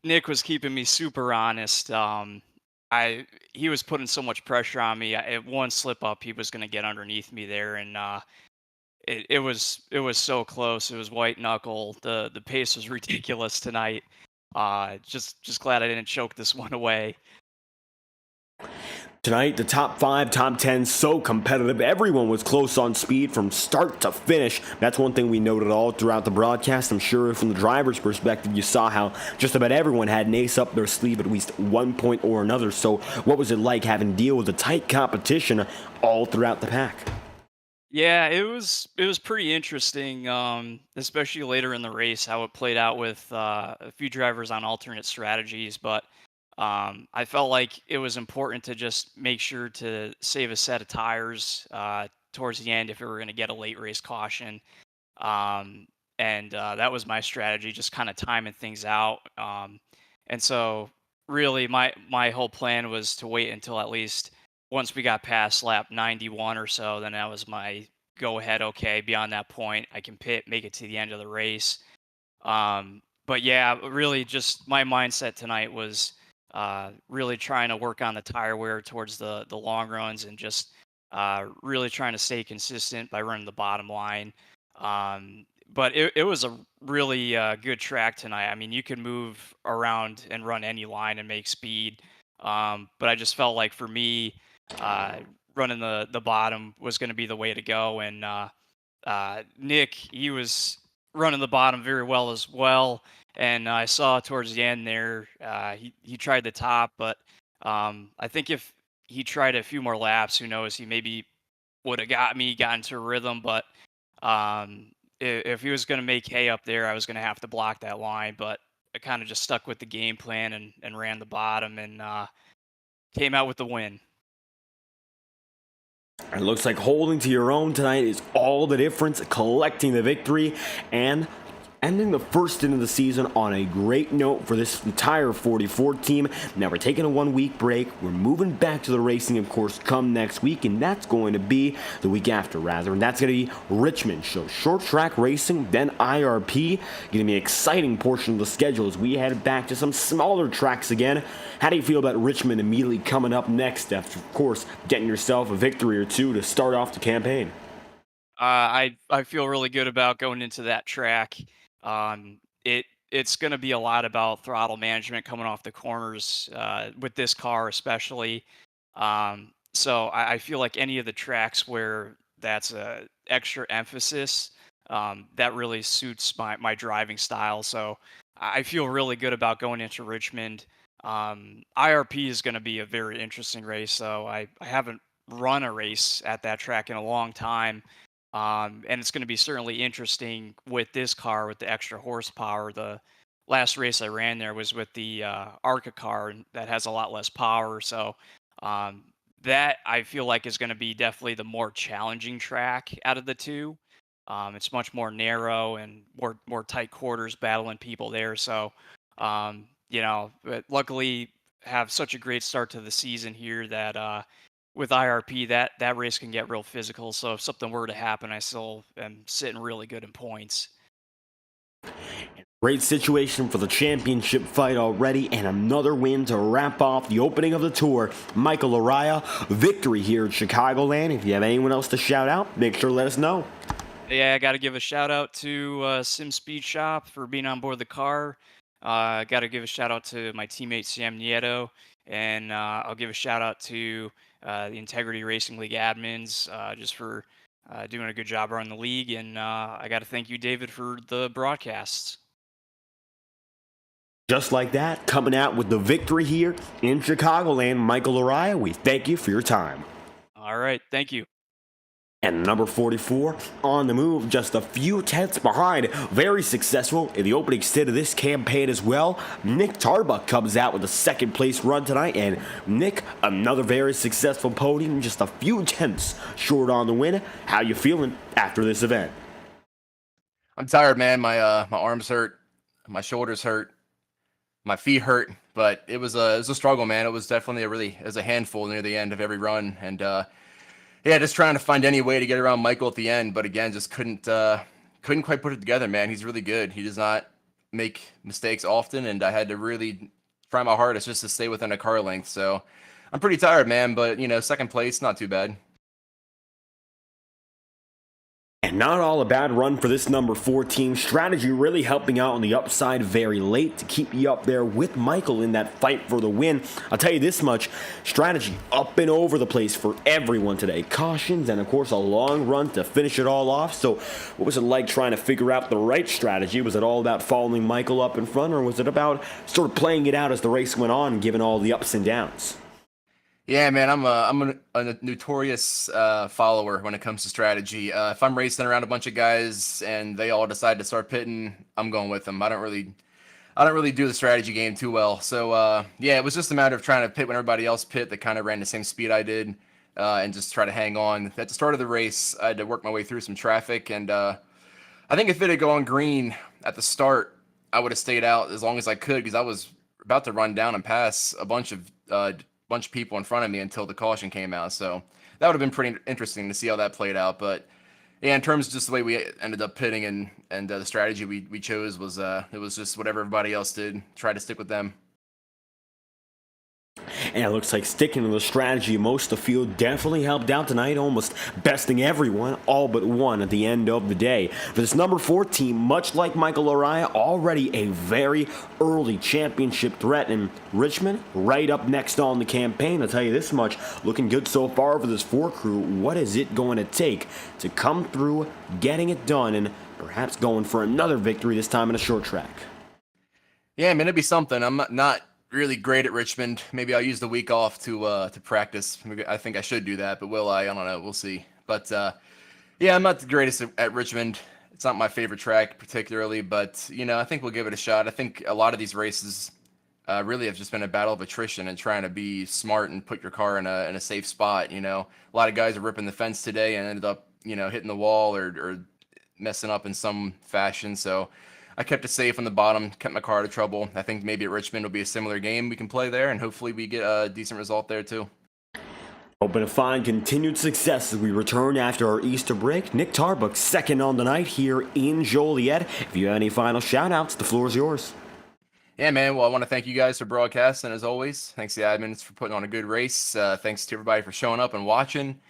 Nick was keeping me super honest. He was putting so much pressure on me. At one slip up, he was going to get underneath me there, and it was so close. It was white knuckle. The pace was ridiculous tonight. Just glad I didn't choke this one away. Tonight, the top 5, top 10, so competitive. Everyone was close on speed from start to finish. That's one thing we noted all throughout the broadcast. I'm sure from the driver's perspective, you saw how just about everyone had an ace up their sleeve at least one point or another. So what was it like having to deal with the tight competition all throughout the pack? Yeah, it was pretty interesting, especially later in the race, how it played out with a few drivers on alternate strategies. But I felt like it was important to just make sure to save a set of tires towards the end if we were going to get a late race caution. And that was my strategy, just kind of timing things out. And so really my whole plan was to wait until at least once we got past lap 91 or so, then that was my go ahead. Okay, beyond that point, I can pit, make it to the end of the race. But yeah, really just my mindset tonight was really trying to work on the tire wear towards the long runs, and just really trying to stay consistent by running the bottom line. But it was a really good track tonight. I mean, you can move around and run any line and make speed. But I just felt like for me, running the bottom was going to be the way to go. And Nick, he was running the bottom very well as well. And I saw towards the end there, he tried the top, but I think if he tried a few more laps, who knows, he maybe would have got into a rhythm. But if he was going to make hay up there, I was going to have to block that line. But I kind of just stuck with the game plan and ran the bottom, and came out with the win. It looks like holding to your own tonight is all the difference, collecting the victory, and ending the first stint of the season on a great note for this entire 44 team. Now we're taking a 1-week break. We're moving back to the racing, of course, come next week, and that's going to be the week after, rather. And that's going to be Richmond. So short track racing, then IRP. Going to be an exciting portion of the schedule as we head back to some smaller tracks again. How do you feel about Richmond immediately coming up next after, of course, getting yourself a victory or two to start off the campaign? I feel really good about going into that track. It's going to be a lot about throttle management coming off the corners with this car especially. So I feel like any of the tracks where that's a extra emphasis, that really suits my driving style. So I feel really good about going into Richmond. IRP is going to be a very interesting race. So I haven't run a race at that track in a long time. And it's going to be certainly interesting with this car with the extra horsepower. The last race I ran there was with the ARCA car, and that has a lot less power. So that I feel like is going to be definitely the more challenging track out of the two. It's much more narrow and more tight quarters, battling people there. So but luckily have such a great start to the season here that with IRP, that race can get real physical. So if something were to happen, I still am sitting really good in points. Great situation for the championship fight already, and another win to wrap off the opening of the tour. Michael Araya, victory here at Chicagoland. If you have anyone else to shout out, make sure to let us know. Yeah, I got to give a shout out to Sim Speed Shop for being on board the car. I got to give a shout out to my teammate Sam Nieto, and I'll give a shout out to the Integrity Racing League admins just for doing a good job running the league. And I got to thank you, David, for the broadcasts. Just like that, coming out with the victory here in Chicagoland, Michael Araya, we thank you for your time. All right, thank you. And number 44 on the move, just a few tenths behind. Very successful in the opening stint of this campaign as well. Nick Tarbuck comes out with a second place run tonight. And Nick, another very successful podium, just a few tenths short on the win. How you feeling after this event? I'm tired, man. My arms hurt, my shoulders hurt, my feet hurt, but it was a struggle, man. It was definitely it was a handful near the end of every run, and yeah, just trying to find any way to get around Michael at the end, but again, just couldn't quite put it together, man. He's really good. He does not make mistakes often, and I had to really try my hardest just to stay within a car length. So I'm pretty tired, man, but second place, not too bad. And not all a bad run for this number 4 team. Strategy really helping out on the upside very late to keep you up there with Michael in that fight for the win. I'll tell you this much, strategy up and over the place for everyone today. Cautions and, of course, a long run to finish it all off. So what was it like trying to figure out the right strategy? Was it all about following Michael up in front, or was it about sort of playing it out as the race went on, given all the ups and downs? Yeah, man, I'm a notorious follower when it comes to strategy. If I'm racing around a bunch of guys and they all decide to start pitting, I'm going with them. I don't really do the strategy game too well. So yeah, it was just a matter of trying to pit when everybody else pit that kind of ran the same speed I did, and just try to hang on. At the start of the race, I had to work my way through some traffic, and I think if it had gone green at the start, I would have stayed out as long as I could, because I was about to run down and pass a bunch of people in front of me until the caution came out. So that would have been pretty interesting to see how that played out. But yeah, in terms of just the way we ended up pitting and the strategy we chose was it was just whatever everybody else did, try to stick with them. And it looks like sticking to the strategy most of the field definitely helped out tonight, almost besting everyone, all but one at the end of the day. For this number 4 team, much like Michael Araya, already a very early championship threat. And Richmond, right up next on the campaign. I'll tell you this much, looking good so far for this 4 crew. What is it going to take to come through, getting it done, and perhaps going for another victory, this time in a short track? Yeah, I mean, it'd be something. I'm not really great at Richmond. Maybe I'll use the week off to practice. Maybe, I think I should do that, but will I? I don't know. We'll see. But yeah, I'm not the greatest at Richmond. It's not my favorite track particularly, but I think we'll give it a shot. I think a lot of these races really have just been a battle of attrition and trying to be smart and put your car in a safe spot. A lot of guys are ripping the fence today and ended up hitting the wall or messing up in some fashion. So I kept it safe on the bottom, kept my car out of trouble. I think maybe at Richmond will be a similar game we can play there, and hopefully we get a decent result there too. Hoping to find continued success as we return after our Easter break. Nick Tarbuck, second on the night here in Joliet. If you have any final shout-outs, the floor is yours. Yeah, man. Well, I want to thank you guys for broadcasting, as always. Thanks to the admins for putting on a good race. Thanks to everybody for showing up and watching.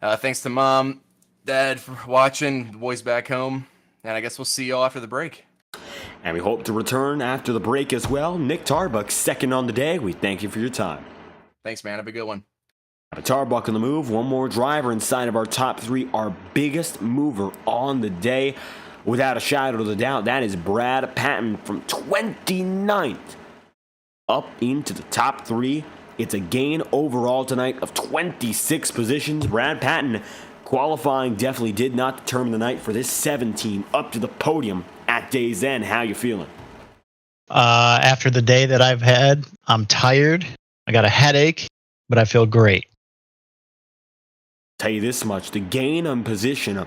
Thanks to Mom, Dad for watching, the boys back home. And I guess we'll see y'all after the break. And we hope to return after the break as well. Nick Tarbuck, second on the day. We thank you for your time. Thanks, man. Have a good one. Tarbuck on the move. One more driver inside of our top 3. Our biggest mover on the day, without a shadow of a doubt, that is Brad Patton from 29th up into the top 3. It's a gain overall tonight of 26 positions. Brad Patton qualifying definitely did not determine the night for this 7 team up to the podium at day's end. How you feeling? After the day that I've had, I'm tired. I got a headache, but I feel great. Tell you this much, the gain on position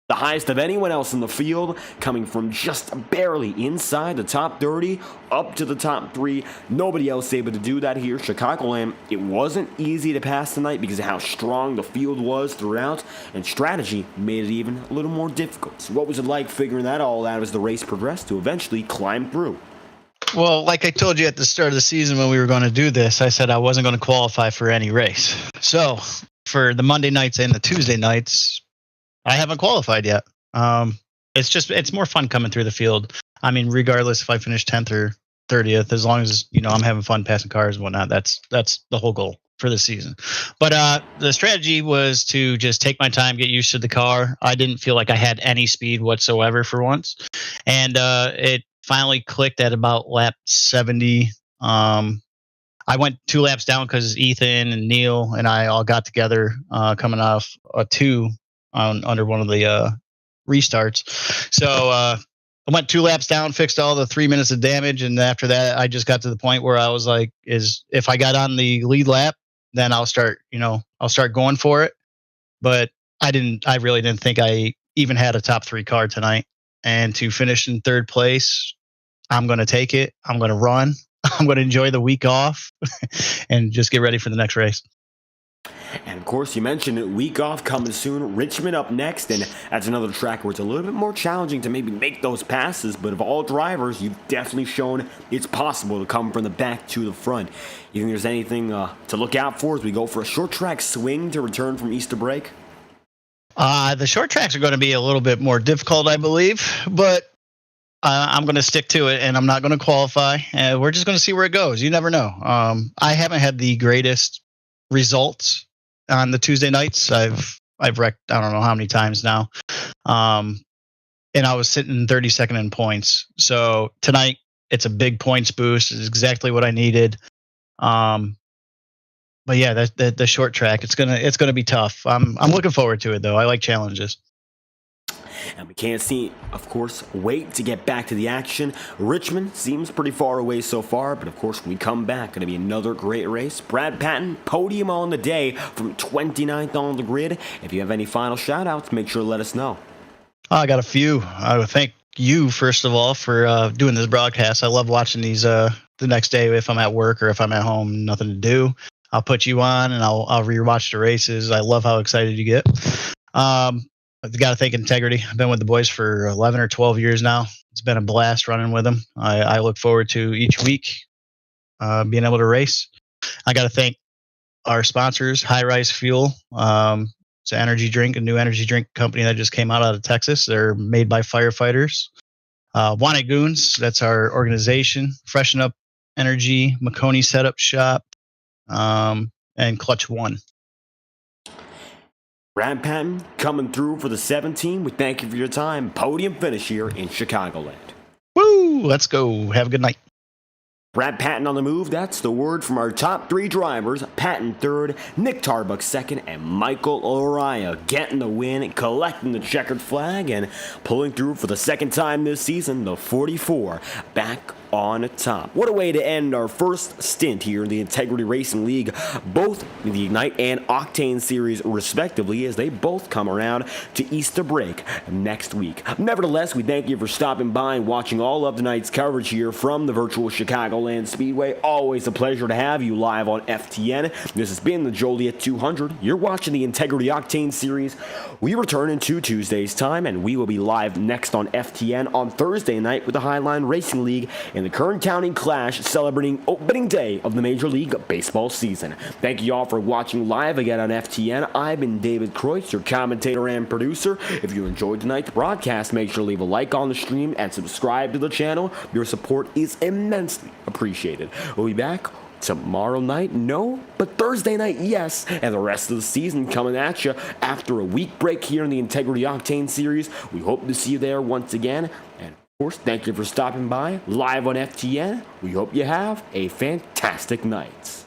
the highest of anyone else in the field, coming from just barely inside the top 30 up to the top 3. Nobody else able to do that here. Chicagoland, it wasn't easy to pass tonight because of how strong the field was throughout, and strategy made it even a little more difficult. So what was it like figuring that all out as the race progressed to eventually climb through? Well, like I told you at the start of the season when we were going to do this, I said I wasn't going to qualify for any race. So for the Monday nights and the Tuesday nights, I haven't qualified yet. It's more fun coming through the field. I mean, regardless if I finish 10th or 30th, as long as, I'm having fun passing cars and whatnot, that's the whole goal for the season. But the strategy was to just take my time, get used to the car. I didn't feel like I had any speed whatsoever for once. And it finally clicked at about lap 70. I went 2 laps down because Ethan and Neil and I all got together coming off a 2 under one of the restarts. So I went 2 laps down, fixed all the 3 minutes of damage, and after that, I just got to the point where I was like, if I got on the lead lap, then I'll start going for it. But I really didn't think I even had a top 3 car tonight. And to finish in 3rd place, I'm going to take it. I'm going to run. I'm going to enjoy the week off and just get ready for the next race. And of course, you mentioned it, week off coming soon. Richmond up next, and that's another track where it's a little bit more challenging to maybe make those passes. But of all drivers, you've definitely shown it's possible to come from the back to the front. You think there's anything to look out for as we go for a short track swing to return from Easter break? The short tracks are going to be a little bit more difficult, I believe, but I'm going to stick to it, and I'm not going to qualify. We're just going to see where it goes. You never know. I haven't had the greatest results on the Tuesday nights. I've wrecked I don't know how many times now, and I was sitting 32nd in points. So tonight it's a big points boost. It's exactly what I needed. But yeah, the short track, it's gonna be tough. I'm looking forward to it though. I like challenges. And we can't of course, wait to get back to the action. Richmond seems pretty far away so far, but of course, when we come back, going to be another great race. Brad Patton, podium on the day from 29th on the grid. If you have any final shout-outs, make sure to let us know. I got a few. I would thank you, first of all, for doing this broadcast. I love watching these the next day if I'm at work or if I'm at home, nothing to do. I'll put you on, and I'll rewatch the races. I love how excited you get. I've got to thank Integrity. I've been with the boys for 11 or 12 years now. It's been a blast running with them. I look forward to each week being able to race. I got to thank our sponsors, High Rise Fuel. It's an energy drink, a new energy drink company that just came out of Texas. They're made by firefighters. Wanted Goons, that's our organization. Freshen Up Energy, McConey Setup Shop, and Clutch One. Brad Patton coming through for the 17. We thank you for your time. Podium finish here in Chicagoland. Woo! Let's go. Have a good night. Brad Patton on the move. That's the word from our top 3 drivers. Patton 3rd, Nick Tarbuck 2nd, and Michael Araya getting the win, collecting the checkered flag, and pulling through for the 2nd time this season, the 44 back on top. What a way to end our first stint here in the Integrity Racing League, both the Ignite and Octane Series respectively, as they both come around to Easter break next week. Nevertheless, we thank you for stopping by and watching all of tonight's coverage here from the virtual Chicagoland Speedway. Always a pleasure to have you live on FTN. This has been the Joliet 200. You're watching the Integrity Octane Series. We return in 2 Tuesdays' time, and we will be live next on FTN on Thursday night with the Highline Racing League in the Kern County Clash, celebrating opening day of the Major League Baseball season. Thank you all for watching live again on FTN. I've been David Kreutz, your commentator and producer. If you enjoyed tonight's broadcast, make sure to leave a like on the stream and subscribe to the channel. Your support is immensely appreciated. We'll be back tomorrow night, no, but Thursday night, yes, and the rest of the season coming at you after a week break here in the Integrity Octane Series. We hope to see you there once again, and of course, thank you for stopping by live on FTN. We hope you have a fantastic night.